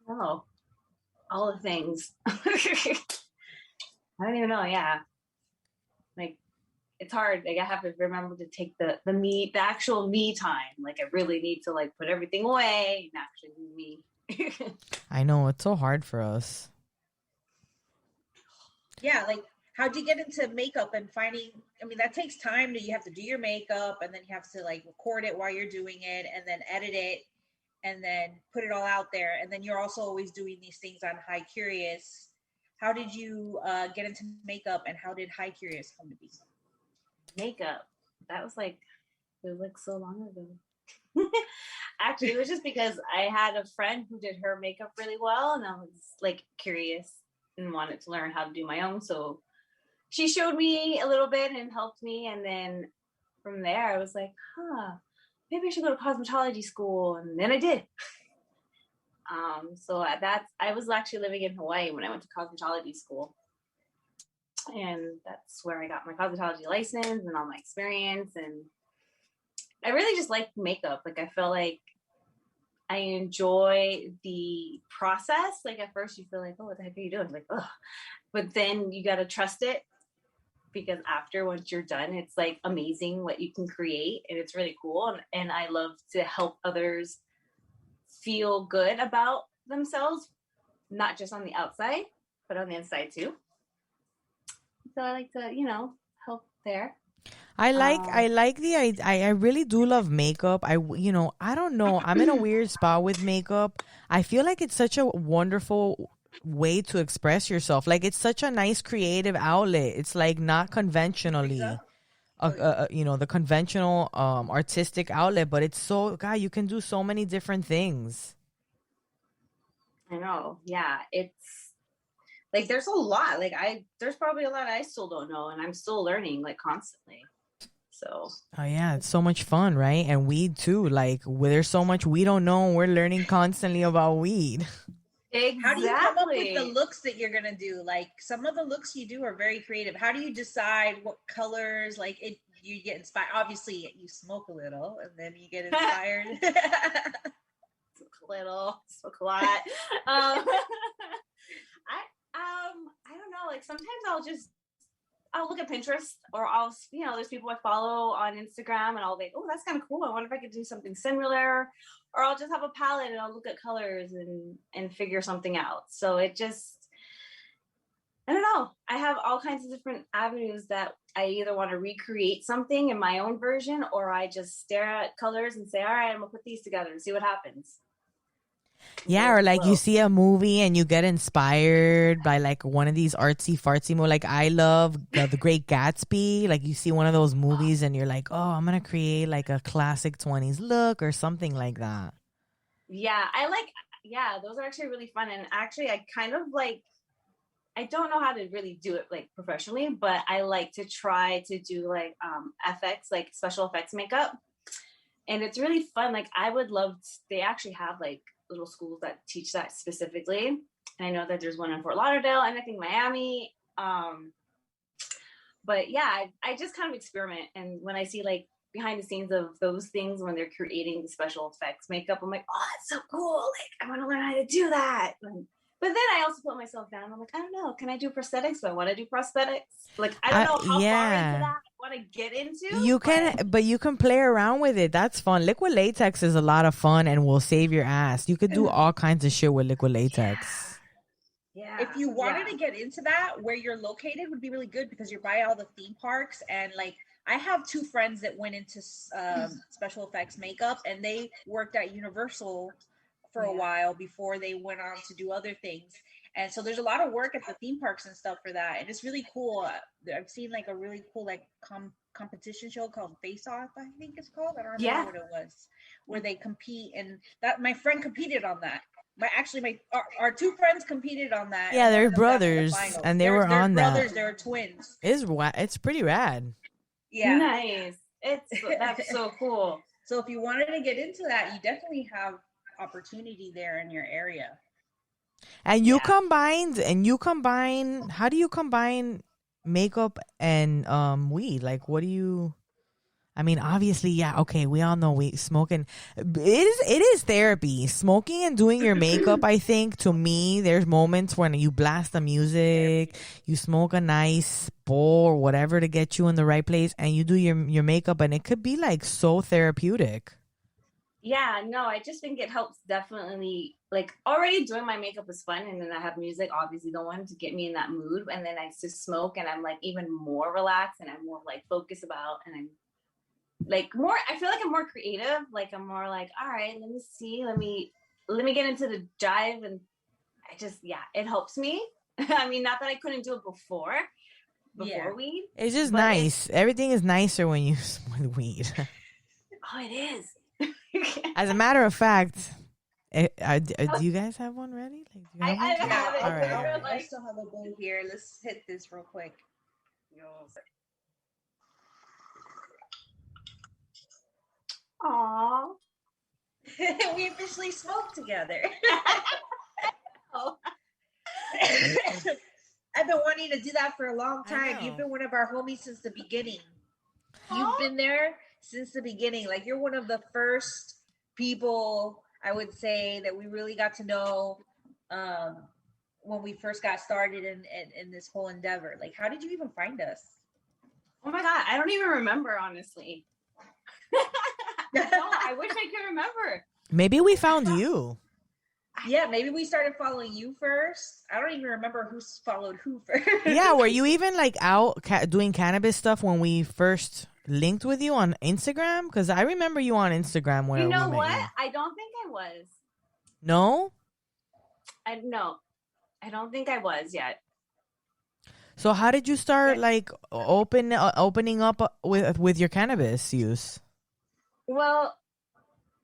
Oh, all the things. I don't even know. Yeah, like it's hard. Like I have to remember to take the actual me time. Like I really need to like put everything away and actually do me. I know, it's so hard for us. Yeah, like how'd you get into makeup and finding? I mean, that takes time. You have to do your makeup, and then you have to like record it while you're doing it, and then edit it, and then put it all out there. And then you're also always doing these things on Hi Curious. How did you get into makeup, and how did Hi Curious come to be? Makeup. That was like, it was like so long ago. Actually, it was just because I had a friend who did her makeup really well, and I was like curious and wanted to learn how to do my own. So she showed me a little bit and helped me, and then from there I was like, maybe I should go to cosmetology school, and then I did. So I was actually living in Hawaii when I went to cosmetology school, and that's where I got my cosmetology license and all my experience. And I really just like makeup. Like, I feel like I enjoy the process. Like, at first you feel like, oh, what the heck are you doing? Like, ugh. But then you got to trust it, because after, once you're done, it's like amazing what you can create, and it's really cool. And I love to help others feel good about themselves, not just on the outside, but on the inside too. So I like to, help there. I like I really do love makeup. I don't know. I'm in a weird spot with makeup. I feel like it's such a wonderful way to express yourself. Like, it's such a nice creative outlet. It's like not conventionally, the conventional artistic outlet, but it's so, God, you can do so many different things. I know. Yeah. It's like, there's a lot. Like, there's probably a lot I still don't know, and I'm still learning, like, constantly. So. Oh yeah, it's so much fun, right? And weed too. Like, there's so much we don't know, and we're learning constantly about weed. Exactly. How do you come up with the looks that you're gonna do? Like, some of the looks you do are very creative. How do you decide what colors? Like, you get inspired. Obviously, you smoke a little, and then you get inspired. Smoke a lot. I don't know. Like, sometimes I'll look at Pinterest, or there's people I follow on Instagram, and I'll think, oh, that's kind of cool. I wonder if I could do something similar. Or I'll just have a palette and I'll look at colors and figure something out. So it just, I don't know. I have all kinds of different avenues that I either want to recreate something in my own version, or I just stare at colors and say, all right, I'm gonna put these together and see what happens. Yeah, or like you see a movie and you get inspired by like one of these artsy fartsy movies. Like, I love the Great Gatsby. Like, you see one of those movies and you're like, oh, I'm gonna create like a classic 20s look or something like that. Yeah, those are actually really fun. And actually, I kind of like, I don't know how to really do it like professionally, but I like to try to do like FX, like special effects makeup. And it's really fun. Like, I would love they actually have like little schools that teach that specifically. And I know that there's one in Fort Lauderdale and I think Miami. But yeah, I just kind of experiment. And when I see like behind the scenes of those things, when they're creating the special effects makeup, I'm like, oh, that's so cool. Like, I want to learn how to do that. But then I also put myself down. I'm like, I don't know. Can I do prosthetics? Do I want to do prosthetics? Like, I don't know how far into that I want to get into. You can play around with it. That's fun. Liquid latex is a lot of fun and will save your ass. You could do all kinds of shit with liquid latex. Yeah. If you wanted to get into that, where you're located would be really good, because you're by all the theme parks. And like, I have two friends that went into special effects makeup, and they worked at Universal for a while before they went on to do other things. And so there's a lot of work at the theme parks and stuff for that. And it's really cool. I've seen like a really cool like competition show called Face Off, I think it's called. I don't remember what it was, where they compete. And that my friend competed on that. Our two friends competed on that. Yeah, they're brothers, and they were on that. Brothers, they're twins. It's pretty rad. Yeah, nice. That's so cool. So if you wanted to get into that, you definitely have opportunity there in your area. And you combine how do you combine makeup and weed? Like, what do you, I mean, obviously, okay, we all know smoking it is therapy. Smoking and doing your makeup, I think, to me, there's moments when you blast the music, you smoke a nice bowl or whatever to get you in the right place, and you do your makeup, and it could be like so therapeutic. Yeah, no, I just think it helps definitely. Like, already doing my makeup is fun, and then I have music, obviously the one to get me in that mood, and then I just smoke and I'm like even more relaxed, and I'm more like focused about, and I'm like more, I feel like I'm more creative. Like, I'm more like, all right, let me get into the jive, and I just, it helps me. I mean, not that I couldn't do it before weed. It's just nice. Everything is nicer when you smoke weed. Oh, it is. As a matter of fact, do you guys have one ready? Like, do you have one? I have it. All right, all right. I still have a bowl here. Let's hit this real quick. Aww. We officially smoked together. Oh. I've been wanting to do that for a long I time. know. You've been one of our homies since the beginning. You've been there since the beginning. Like, you're one of the first people, I would say, that we really got to know when we first got started in this whole endeavor. Like, how did you even find us? Oh my God, I don't even remember, honestly. No, I wish I could remember. Maybe we found you. Yeah, maybe we started following you first. I don't even remember who followed who first. Yeah, were you even like out doing cannabis stuff when we first linked with you on Instagram? Because I remember you on Instagram when You know we met what? you. I don't think I was. No? No, I don't think I was yet. So how did you start like opening up with your cannabis use? Well,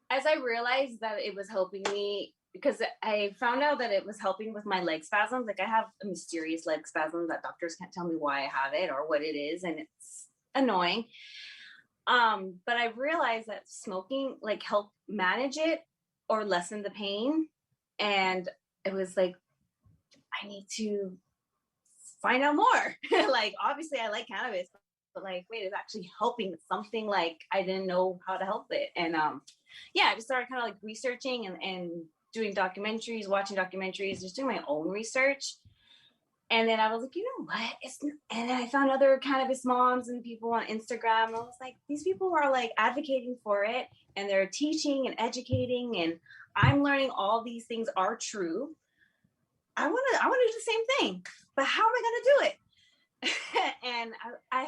as I realized that it was helping me, because I found out that it was helping with my leg spasms. Like, I have a mysterious leg spasm that doctors can't tell me why I have it or what it is, and it's annoying. But I realized that smoking like helped manage it or lessen the pain, and it was like, I need to find out more. Like, obviously I like cannabis, but like, wait, it's actually helping with something like I didn't know how to help it. And yeah, I just started kind of like researching and doing documentaries, watching documentaries, just doing my own research. And then I was like, you know what? And then I found other cannabis moms and people on Instagram. And I was like, these people are like advocating for it, and they're teaching and educating, and I'm learning all these things are true. I want to do the same thing, but how am I going to do it? And I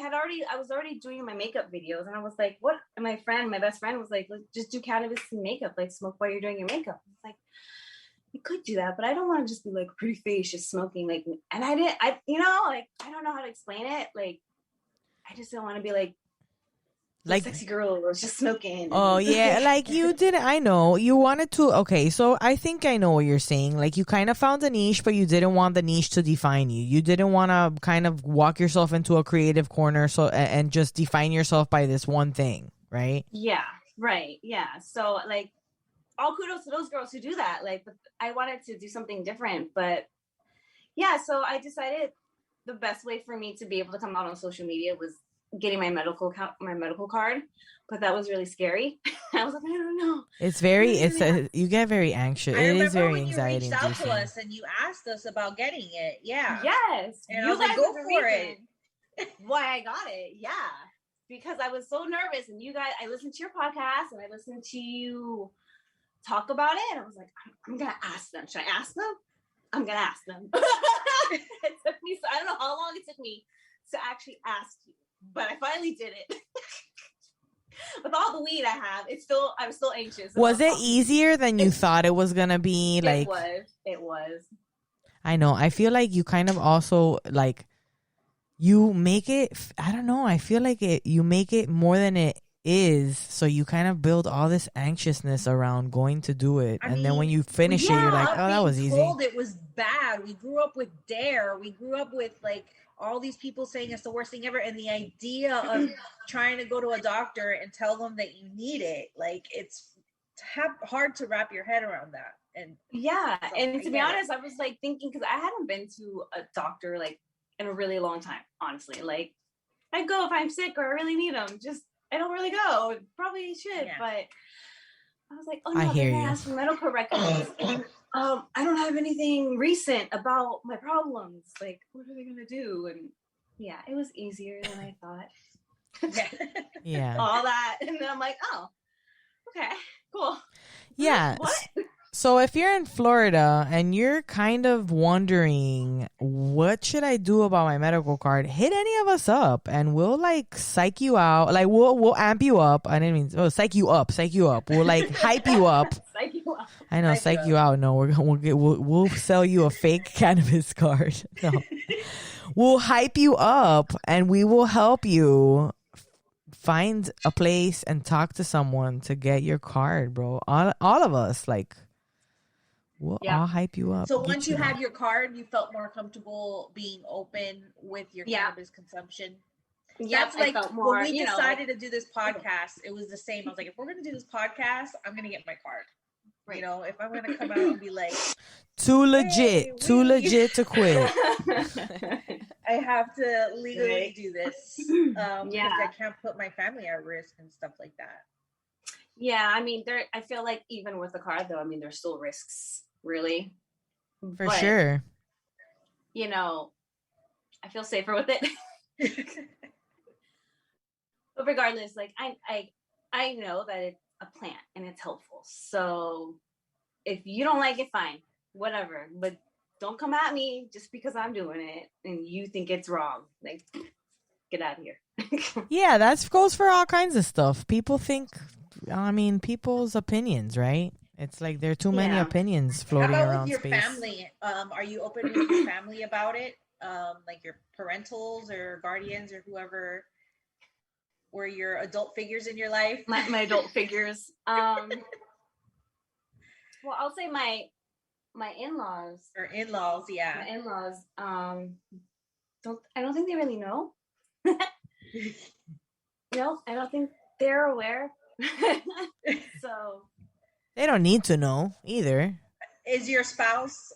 was already doing my makeup videos, and I was like, what? And my best friend was like, let's just do cannabis and makeup, like smoke while you're doing your makeup. I was like, you could do that, but I don't want to just be like pretty face, just smoking. Like, and I don't know how to explain it. Like, I just don't want to be like sexy girl was just smoking. Oh yeah, like you didn't. I know you wanted to. Okay, so I think I know what you're saying. Like, you kind of found a niche, but you didn't want the niche to define you. You didn't want to kind of walk yourself into a creative corner, and just define yourself by this one thing, right? Yeah, right. Yeah. So like, all kudos to those girls who do that. Like, I wanted to do something different, but yeah. So I decided the best way for me to be able to come out on social media was getting my medical card, but that was really scary. I was like, I don't know. You get very anxious. I It remember is very when anxiety you reached out inducing. to us and you asked us about getting it. Yeah. Yes. And I was like, go for it. Why I got it. Yeah. Because I was so nervous, and you guys, I listened to your podcast and I listened to you talk about it, and I was like, I'm going to ask them. Should I ask them? I'm going to ask them. It took me, I don't know how long it took me to actually ask you, but I finally did it. With all the weed I have, I was still anxious. Was it easier than you thought it was gonna be? Like, it was. I know. I feel like you kind of also like you make it. I don't know. I feel like you make it more than it is. So you kind of build all this anxiousness around going to do it, and then when you finish it, you're like, oh, that was easy. It was bad. We grew up with DARE. We grew up with like all these people saying it's the worst thing ever, and the idea of trying to go to a doctor and tell them that you need it, like, it's hard to wrap your head around that. And yeah, and to be honest, I was like thinking, because I hadn't been to a doctor like in a really long time, honestly. Like, I go if I'm sick or I really need them. Just I don't really go. Probably should, but I was like, oh no, I hear they're gonna you. ask for medical records. I don't have anything recent about my problems. Like, what are they gonna do? And yeah, it was easier than I thought. Yeah. All that, and then I'm like, oh, okay, cool. Yeah. What? So if you're in Florida and you're kind of wondering what should I do about my medical card, hit any of us up and we'll like psych you out. Like we'll amp you up. I didn't mean psych you up. We'll like hype you up. Psych you up. I know, psych you out. No, we'll sell you a fake cannabis card. No. We'll hype you up and we will help you find a place and talk to someone to get your card, bro. All of us, like, I'll hype you up. So once you had your card, you felt more comfortable being open with your cannabis consumption. That's like more, when we decided to do this podcast, it was the same. I was like, if we're going to do this podcast, I'm going to get my card. Right. You know, if I'm going to come out and be like, too legit to quit. I have to legally do this because I can't put my family at risk and stuff like that. Yeah, I mean, I feel like even with the card, though, I mean, there's still risks, really. For sure. You know, I feel safer with it. But regardless, like, I know that it's a plant and it's helpful. So if you don't like it, fine, whatever. But don't come at me just because I'm doing it and you think it's wrong. Like, get out of here. Yeah, that goes for all kinds of stuff. People think, I mean, people's opinions, right? It's like there are too many opinions floating around. How about with your family? Are you open with your family about it? Like your parentals or guardians or whoever were your adult figures in your life? My adult figures. Well, I'll say my in-laws. Or in-laws, yeah. My in-laws. I don't think they really know. No, I don't think they're aware. So they don't need to know either. Is your spouse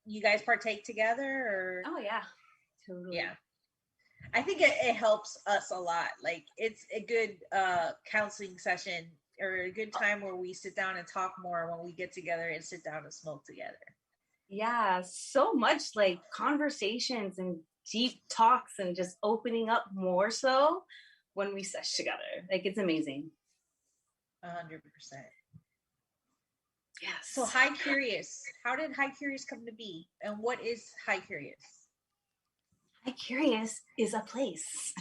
you guys partake together or? Oh yeah. Totally. Yeah. I think it helps us a lot. Like it's a good counseling session or a good time where we sit down and talk more when we get together and sit down and smoke together. Yeah, so much like conversations and deep talks and just opening up more so when we sesh together. Like it's amazing. 100%. Yes. So High Curious, how did High Curious come to be? And what is High Curious? High Curious is a place.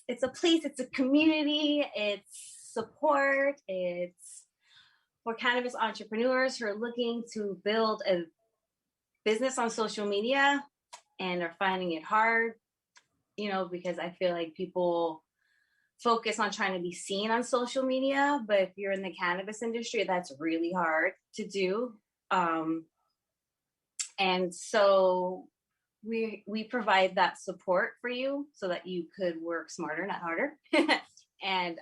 It's a place, it's a community, it's support, it's for cannabis entrepreneurs who are looking to build a business on social media and are finding it hard, you know, because I feel like people focus on trying to be seen on social media, but if you're in the cannabis industry, that's really hard to do. And so we provide that support for you so that you could work smarter, not harder. And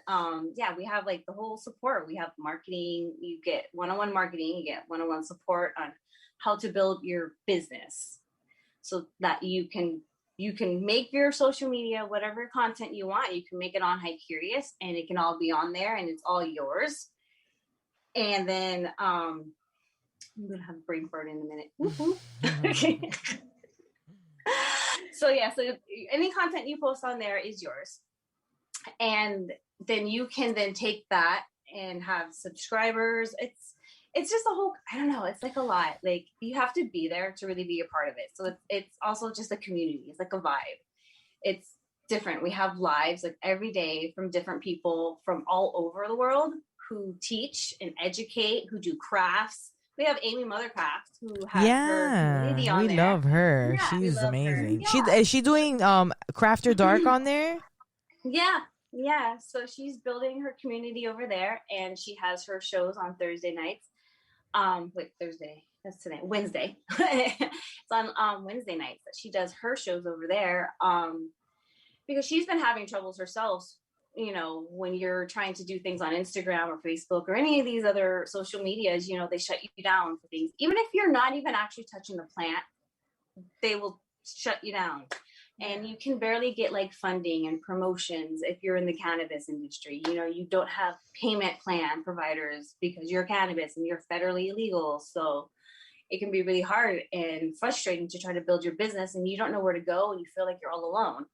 we have like the whole support. We have marketing, you get one-on-one marketing, you get one-on-one support on how to build your business so that you can make your social media, whatever content you want, you can make it on High Curious and it can all be on there and it's all yours. And then I'm gonna have a brain fart in a minute. So any content you post on there is yours. And then you can then take that and have subscribers. It's just a whole, I don't know, it's like a lot. Like you have to be there to really be a part of it. So it's also just a community. It's like a vibe. It's different. We have lives like every day from different people from all over the world who teach and educate, who do crafts. We have Amy Mothercraft who has her community on there. We love her. Yeah, she's amazing. Her. Yeah. Is she doing Crafter Dark on there? Yeah. So she's building her community over there and she has her shows on Thursday nights. Thursday. That's today. Wednesday. It's on Wednesday nights that she does her shows over there. Because she's been having troubles herself, you know, when you're trying to do things on Instagram or Facebook or any of these other social medias, you know, they shut you down for things. Even if you're not even actually touching the plant, they will shut you down. And you can barely get like funding and promotions if you're in the cannabis industry. You know, you don't have payment plan providers because you're cannabis and you're federally illegal. So it can be really hard and frustrating to try to build your business and you don't know where to go and you feel like you're all alone.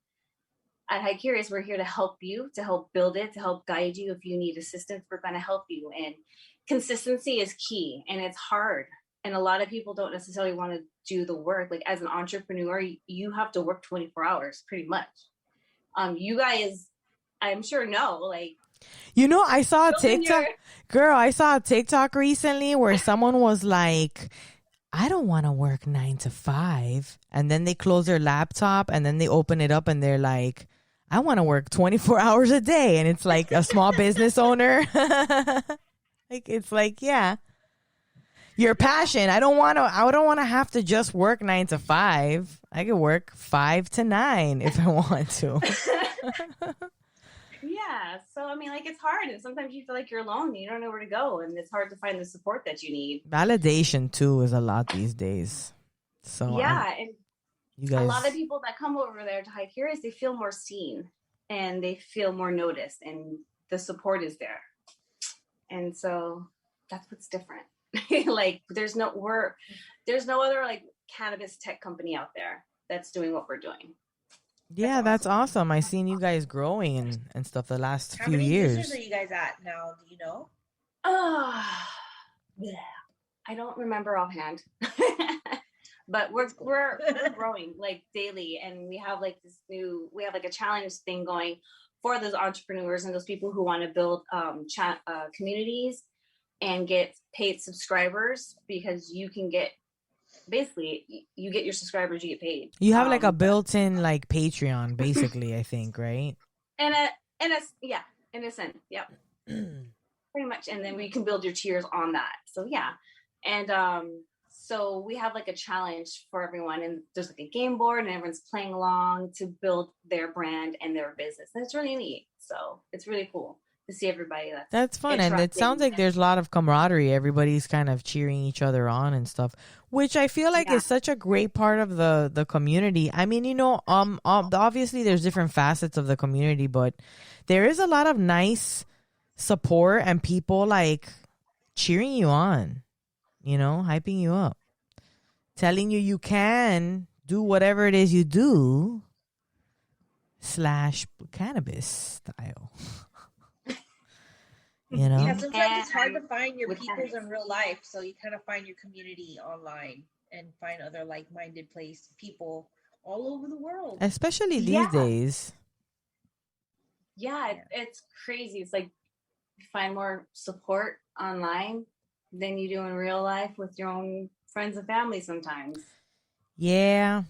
At High Curious, we're here to help you, to help build it, to help guide you. If you need assistance, we're going to help you. And consistency is key and it's hard. And a lot of people don't necessarily want to do the work. Like as an entrepreneur, you have to work 24 hours pretty much. You guys, I'm sure know, like. You know, I saw a TikTok. Girl, I saw a TikTok recently where someone was like, I don't want to work 9 to 5. And then they close their laptop and then they open it up and they're like, I want to work 24 hours a day. And it's like a small business owner. Like, it's like, yeah, your passion. I don't want to have to just work 9 to 5. I could work 5 to 9 if I want to. Yeah. So, I mean, like, it's hard. And sometimes you feel like you're alone and you don't know where to go. And it's hard to find the support that you need. Validation, too, is a lot these days. So, yeah. And you guys, a lot of people that come over there to High Curious, they feel more seen and they feel more noticed and the support is there. And so that's what's different. Like, there's no other like cannabis tech company out there that's doing what we're doing. yeah, that's awesome. I seen you guys growing and stuff the last How few many years. users are you guys at now? Do you know? I don't remember offhand. But we're growing like daily, and we have like a challenge thing going for those entrepreneurs and those people who want to build communities and get paid subscribers, because you can get, basically you get your subscribers, you get paid. You have like a built-in like Patreon, basically, I think, right? In a sense, yep. Pretty much. And then we can build your tiers on that. So yeah. And so we have like a challenge for everyone, and there's like a game board and everyone's playing along to build their brand and their business. And it's really neat. So it's really cool to see everybody. That's fun. And it sounds like there's a lot of camaraderie. Everybody's kind of cheering each other on and stuff, which I feel like is such a great part of the community. I mean, you know, obviously there's different facets of the community, but there is a lot of nice support and people like cheering you on, you know, hyping you up, telling you can do whatever it is you do / cannabis style. You know? Yeah, sometimes it's hard to find your peoples in real life, so you kind of find your community online and find other like-minded people all over the world. Especially these days. Yeah, it's crazy. It's like you find more support online than you do in real life with your own friends and family sometimes. Yeah,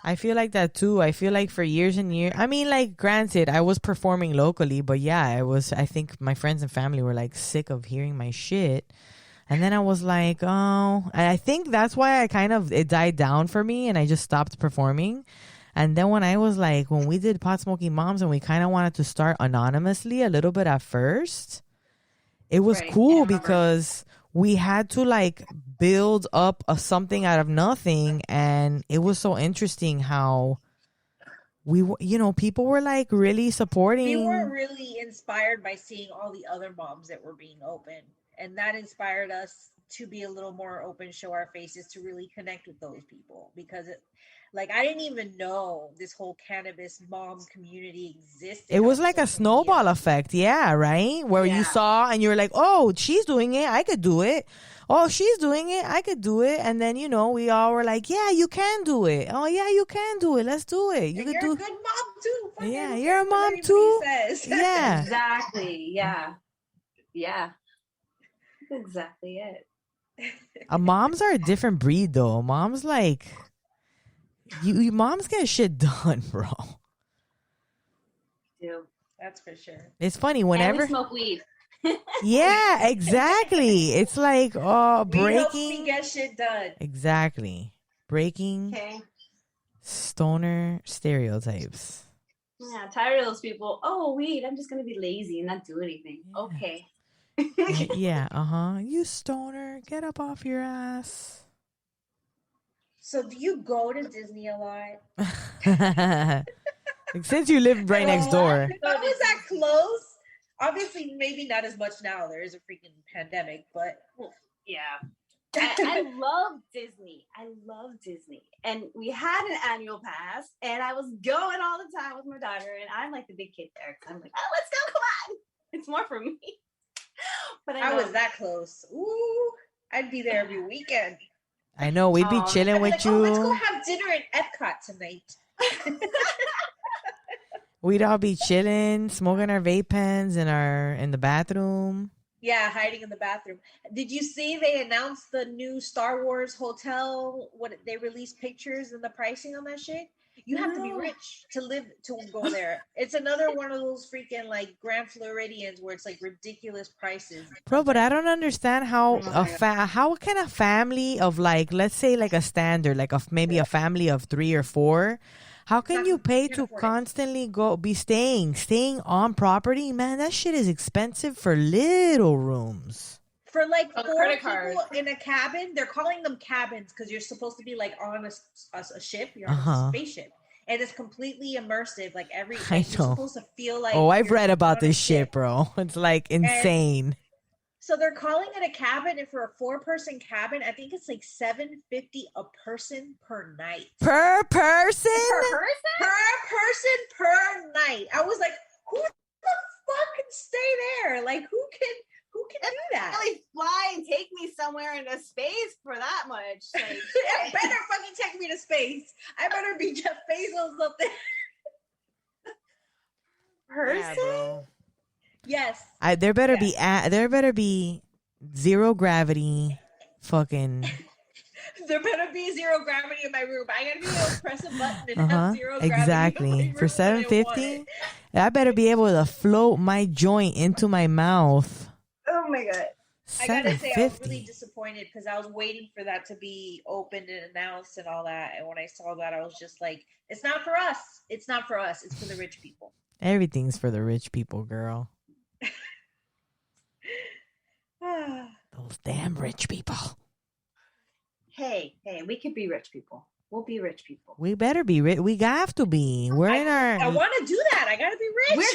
I feel like that too. I feel like for years and years, I mean, like, granted, I was performing locally, but yeah, I think my friends and family were like sick of hearing my shit. And then I was like, oh, and I think that's why it died down for me and I just stopped performing. And then when we did Pot Smoking Moms and we kind of wanted to start anonymously a little bit at first, it was cool because we had to like build up something out of nothing. And it was so interesting how people were like really supporting. We were really inspired by seeing all the other moms that were being open. And that inspired us to be a little more open, show our faces, to really connect with those people. Because I didn't even know this whole cannabis mom community existed. It was like a snowball effect. Yeah, right? Where you saw and you were like, oh, she's doing it, I could do it. Oh, she's doing it, I could do it. And then, we all were like, yeah, you can do it. Oh, yeah, you can do it. Let's do it. You're a good mom, too. Yeah, you're a mom, too. Yeah. Exactly. Yeah. Yeah. That's exactly it. Moms are a different breed, though. Moms, like... You moms get shit done, bro. Do. That's for sure. It's funny whenever we smoke weed. Yeah, exactly. It's like breaking. We get shit done. Exactly, breaking stoner stereotypes. Yeah, tired of those people. Oh, weed. I'm just gonna be lazy and not do anything. Yeah. Okay. Yeah. You stoner, get up off your ass. So do you go to Disney a lot? Since you live right next door. How was that close? Obviously, maybe not as much now. There is a freaking pandemic, but yeah. I love Disney. And we had an annual pass, and I was going all the time with my daughter, and I'm like the big kid there. I'm like, oh, let's go, come on. It's more for me. But I was that close. Ooh, I'd be there every weekend. I know, we'd be chilling with you. Let's go have dinner at Epcot tonight. We'd all be chilling, smoking our vape pens in the bathroom. Yeah, hiding in the bathroom. Did you see they announced the new Star Wars hotel? What they released pictures and the pricing on that shit? You have to be rich to go there. It's another one of those freaking like Grand Floridians where it's like ridiculous prices. Bro, but I don't understand how how can a family of like, let's say like a standard, like maybe a family of 3 or 4, how can you pay to constantly be staying on property? Man, that shit is expensive for little rooms. For like 4 people in a cabin, they're calling them cabins because you're supposed to be like on a ship. You're on a spaceship, and it's completely immersive. Like you're supposed to feel like. Oh, I've read about this shit, bro. It's like insane. And so they're calling it a cabin, and for a 4-person cabin, I think it's like $750 a person per night. Per person? Per person per night. I was like, who the fuck can stay there? Like, who can do that? Really fly and take me somewhere into space for that much. Like, it better fucking take me to space. I better be Jeff Bezos up there. Person? Yeah, yes. There better be zero gravity. Fucking. There better be zero gravity in my room. I gotta be able to press a button and have zero gravity. Exactly. For $750, I better be able to float my joint into my mouth. Oh my god. I gotta say, I was really disappointed because I was waiting for that to be opened and announced and all that. And when I saw that, I was just like, it's not for us. It's not for us. It's for the rich people. Everything's for the rich people, girl. Those damn rich people. Hey, we could be rich people. We'll be rich people. We better be rich. We have to be. I want to do that. I gotta be rich.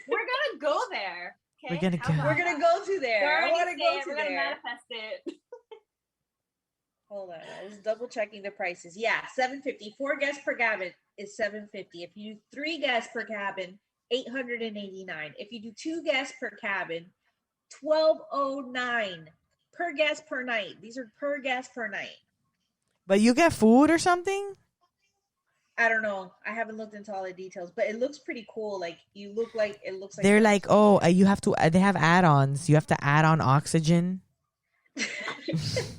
We're gonna go there. Okay? We're gonna go to there. I want to go to we're there. Gonna manifest it. Hold on, I was double checking the prices. Yeah, $750. 4 guests per cabin is $750. If you do 3 guests per cabin, $889. If you do 2 guests per cabin, $1,209 per guest per night. These are per guest per night. But you get food or something? I don't know. I haven't looked into all the details, but it looks pretty cool. Like it looks like they're like, you have to. They have add-ons. You have to add on oxygen.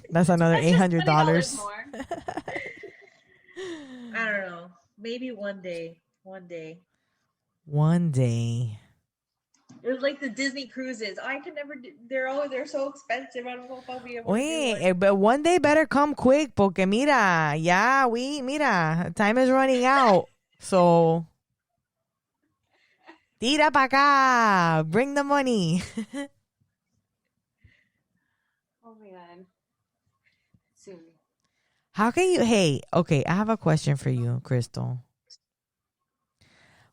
That's another $800. I don't know. Maybe one day. It was like the Disney cruises. I can never do. They're so expensive. I don't know if I'll be able to do it. But one day better come quick, porque mira, time is running out. So tira pa acá, bring the money. Oh my god. Soon. How can you? Hey, okay, I have a question for you, Crystal.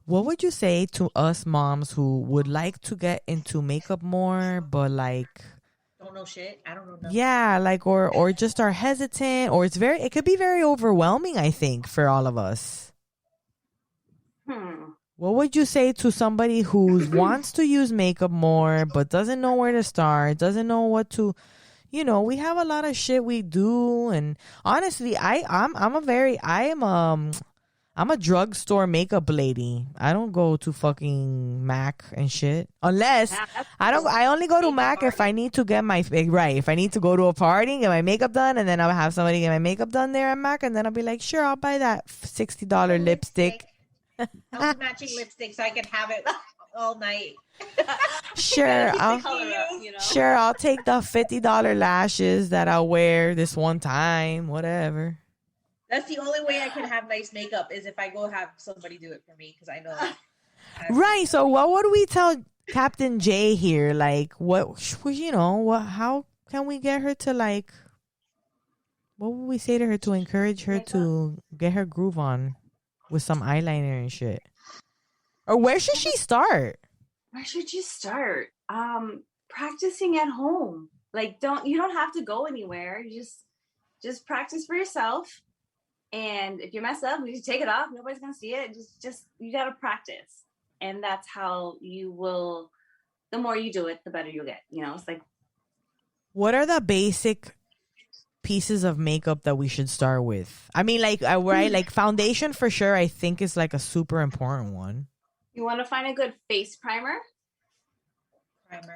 What would you say to us moms who would like to get into makeup more, but like don't know shit? I don't know nothing. Yeah, like or just are hesitant, or it could be very overwhelming, I think, for all of us. What would you say to somebody who wants to use makeup more but doesn't know where to start, doesn't know what to, we have a lot of shit we do, and honestly, I'm a drugstore makeup lady. I don't go to fucking MAC and shit. Unless I only go to MAC if I need to get if I need to go to a party, get my makeup done, and then I'll have somebody get my makeup done there at MAC, and then I'll be like, sure, I'll buy that $60 lipstick. Matching lipstick so I can have it all night. Sure, I'll take the $50 lashes that I'll wear this one time, whatever. That's the only way I can have nice makeup is if I go have somebody do it for me because I know that. Right. So what would we tell Captain J here? Like, how can we get her to like, what would we say to her to encourage her to get her groove on with some eyeliner and shit? Or where should she start? Where should you start? Practicing at home. Like, you don't have to go anywhere. You just practice for yourself. And if you mess up, you just take it off. Nobody's gonna see it. Just you gotta practice, and that's how you will. The more you do it, the better you'll get. It's like. What are the basic pieces of makeup that we should start with? I mean, like, right, like foundation for sure. I think is like a super important one. You want to find a good face primer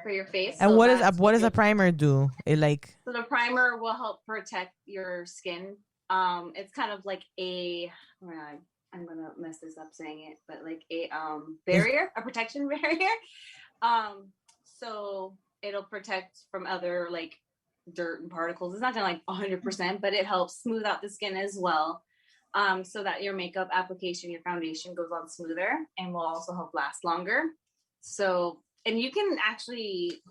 for your face. And what does a primer do? So the primer will help protect your skin. It's kind of like I'm gonna mess this up saying it, but like a barrier, a protection barrier. So it'll protect from other like dirt and particles. It's not gonna like 100%, but it helps smooth out the skin as well. So that your makeup application, your foundation goes on smoother and will also help last longer. So, and you can actually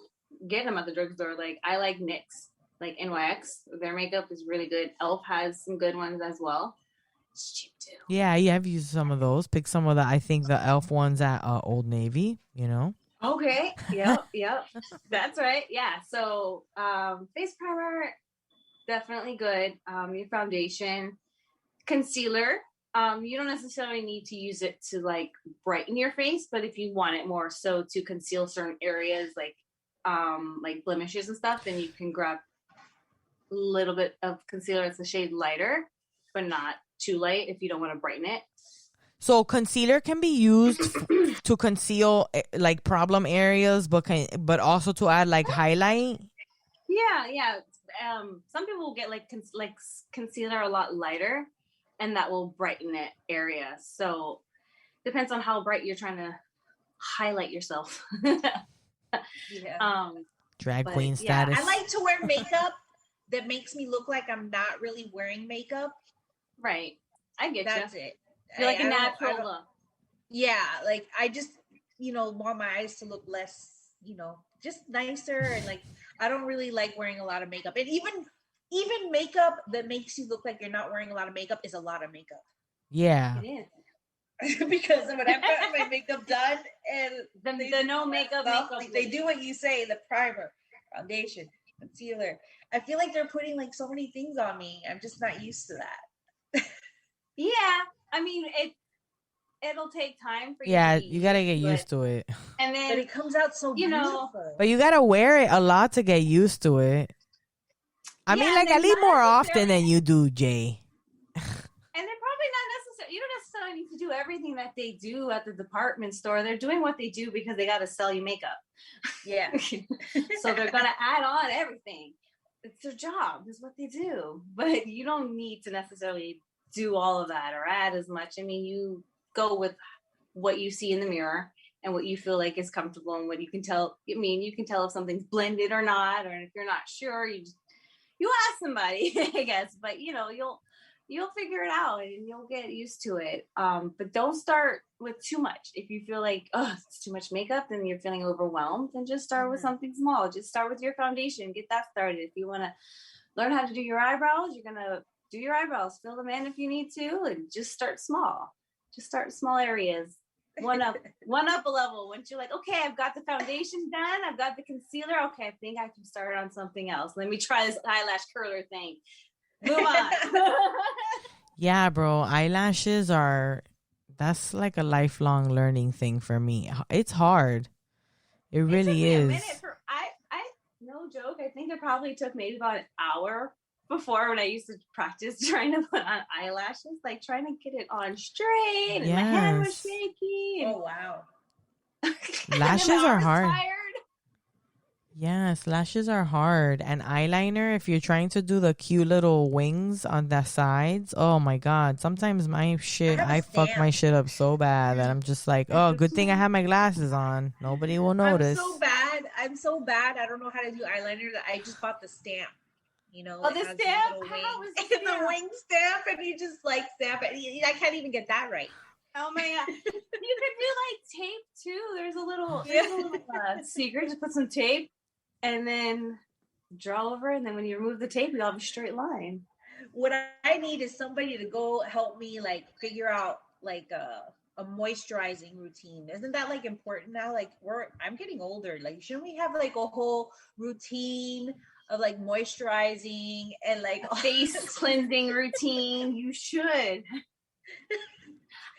get them at the drugstore. Like I like NYX, like NYX. Their makeup is really good. Elf has some good ones as well. It's cheap too. Yeah, I've used some of those. Pick some of the, I think the Elf ones at Old Navy, you know. Okay. Yep. That's right. Yeah. So face primer, definitely good. Your foundation, concealer. You don't necessarily need to use it to like brighten your face, but if you want it more so to conceal certain areas like blemishes and stuff, then you can grab a little bit of concealer. It's a shade lighter, but not too light if you don't want to brighten it. So concealer can be used to conceal like problem areas, but also to add like highlight. Yeah. Some people will get like concealer a lot lighter, and that will brighten it area. So depends on how bright you're trying to highlight yourself. Yeah. Drag queen status. I like to wear makeup that makes me look like I'm not really wearing makeup. Right. I get That's you. it. You're like a natural look. Yeah, like I just, want my eyes to look less, just nicer, and like I don't really like wearing a lot of makeup. And even makeup that makes you look like you're not wearing a lot of makeup is a lot of makeup. Yeah. It is. Because when I've gotten my makeup done and the no makeup stuff, like they do what you say, the primer, foundation, concealer. I feel like they're putting like so many things on me. I'm just not used to that. Yeah. I mean, it'll take time for you. Yeah, you gotta get used to it. And then but it comes out so beautiful. But you gotta wear it a lot to get used to it. I mean, like at least more often than you do, Jay. And they're probably not necessarily. You don't necessarily need to do everything that they do at the department store. They're doing what they do because they got to sell you makeup. Yeah. So they're gonna add on everything. It's their job. It's what they do. But you don't need to necessarily do all of that or add as much. I mean, you go with what you see in the mirror and what you feel like is comfortable and what you can tell. I mean, you can tell if something's blended or not, or if you're not sure, you ask somebody, I guess. But you'll figure it out and you'll get used to it. But don't start with too much. If you feel like, it's too much makeup, then you're feeling overwhelmed, then just start with something small. Just start with your foundation, get that started. If you want to learn how to do your eyebrows, you're gonna do your eyebrows, fill them in if you need to, and just start small. Just start small areas. One up a level. Once you're like, okay, I've got the foundation done, I've got the concealer. Okay, I think I can start on something else. Let me try this eyelash curler thing. Move on. Yeah, bro. Eyelashes that's like a lifelong learning thing for me. It's hard. It really is. A minute I no joke. I think it probably took maybe about an hour before when I used to practice trying to put on eyelashes, like trying to get it on straight, and my hand was shaky. Oh wow. Lashes are hard. Tired. Yes, lashes are hard. And eyeliner, if you're trying to do the cute little wings on the sides, oh my God. Sometimes I fuck my shit up so bad that I'm just like, oh, good thing I have my glasses on. Nobody will notice. I'm so bad. I don't know how to do eyeliner that I just bought the stamp. The stamp? How was the stamp? The wing stamp, and you just like stamp it. I can't even get that right. Oh my God. You could do like tape too. There's a little secret. Just put some tape and then draw over, and then when you remove the tape, you have a straight line. What I need is somebody to go help me like figure out like a moisturizing routine. Isn't that like important now? Like I'm getting older. Like shouldn't we have like a whole routine of like moisturizing and like a face cleansing routine? You should.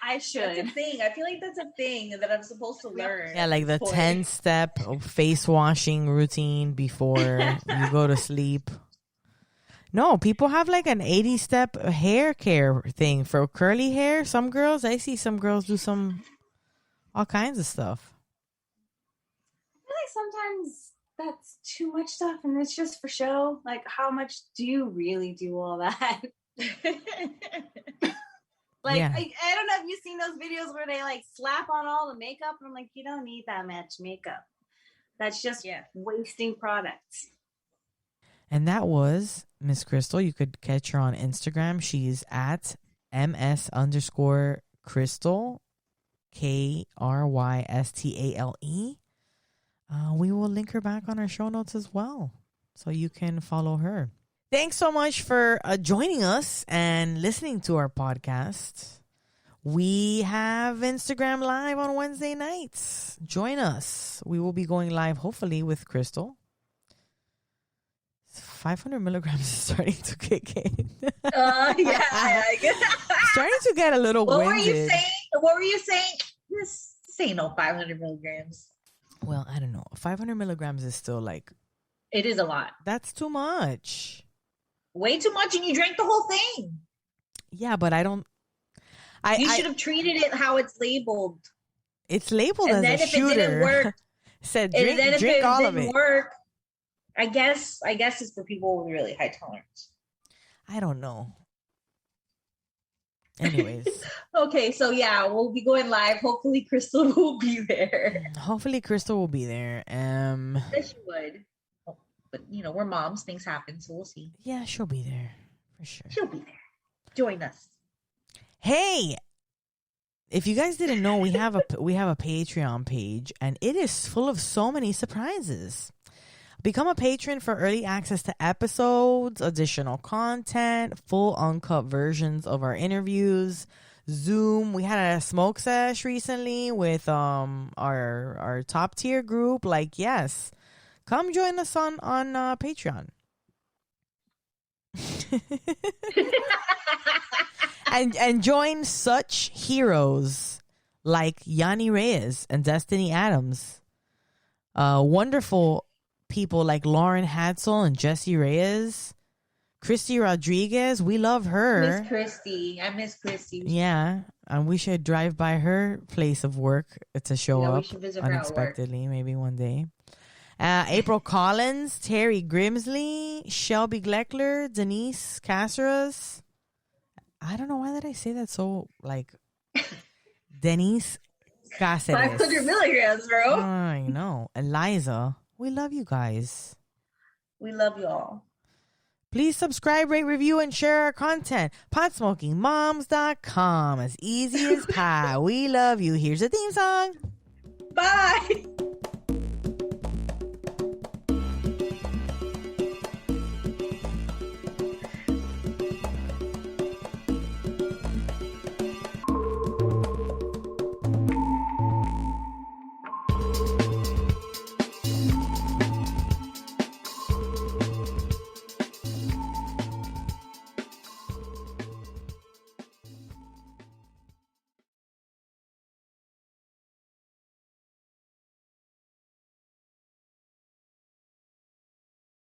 I should. That's a thing. I feel like that's a thing that I'm supposed to learn. Yeah, like the 10-step face washing routine before you go to sleep. No, people have like an 80-step hair care thing for curly hair. Some girls, I see some girls do all kinds of stuff. I feel like sometimes that's too much stuff and it's just for show. Like, how much do you really do all that? Like, Yeah. I don't know if you've seen those videos where they like slap on all the makeup. And I'm like, you don't need that much makeup. That's just wasting products. And that was Miss Crystal. You could catch her on Instagram. She's at ms_Crystal, KRYSTALE. We will link her back on our show notes as well, so you can follow her. Thanks so much for joining us and listening to our podcast. We have Instagram Live on Wednesday nights. Join us. We will be going live, hopefully, with Crystal. 500 milligrams is starting to kick in. I guess. Starting to get a little What winded. What were you saying? This ain't no 500 milligrams. Well, I don't know. 500 milligrams is still like, It is a lot. that's too much. Way too much, and you drank the whole thing. Yeah, but I don't. You should have treated it how it's labeled. It's labeled And as then a if it didn't shooter. work, Said and then if drink it all of didn't it. work, I guess it's for people with really high tolerance. I don't know. Anyways, Okay, so yeah, we'll be going live. Hopefully, Crystal will be there. hopefully Crystal will be there. Yes, she would. But we're moms. Things happen, so we'll see. Yeah, she'll be there for sure. She'll be there. Join us. Hey, if you guys didn't know, we have a Patreon page, and it is full of so many surprises. Become a patron for early access to episodes, additional content, full uncut versions of our interviews, Zoom. We had a smoke sesh recently with our top tier group. Like, yes, come join us on Patreon. and join such heroes like Yanni Reyes and Destiny Adams. Wonderful people like Lauren Hadsel and Jesse Reyes. Christy Rodriguez, we love her. Miss Christy. I miss Christy. Yeah, and we should drive by her place of work to show We up should visit her at work. unexpectedly, maybe one day. April Collins, Terry Grimsley, Shelby Gleckler, Denise Caceres. I don't know why did I say that so like Denise Caceres. 500 milligrams, bro. I know. Eliza, we love you guys. We love y'all. Please subscribe, rate, review, and share our content. PotsmokingMoms.com. As easy as pie. We love you. Here's the theme song. Bye.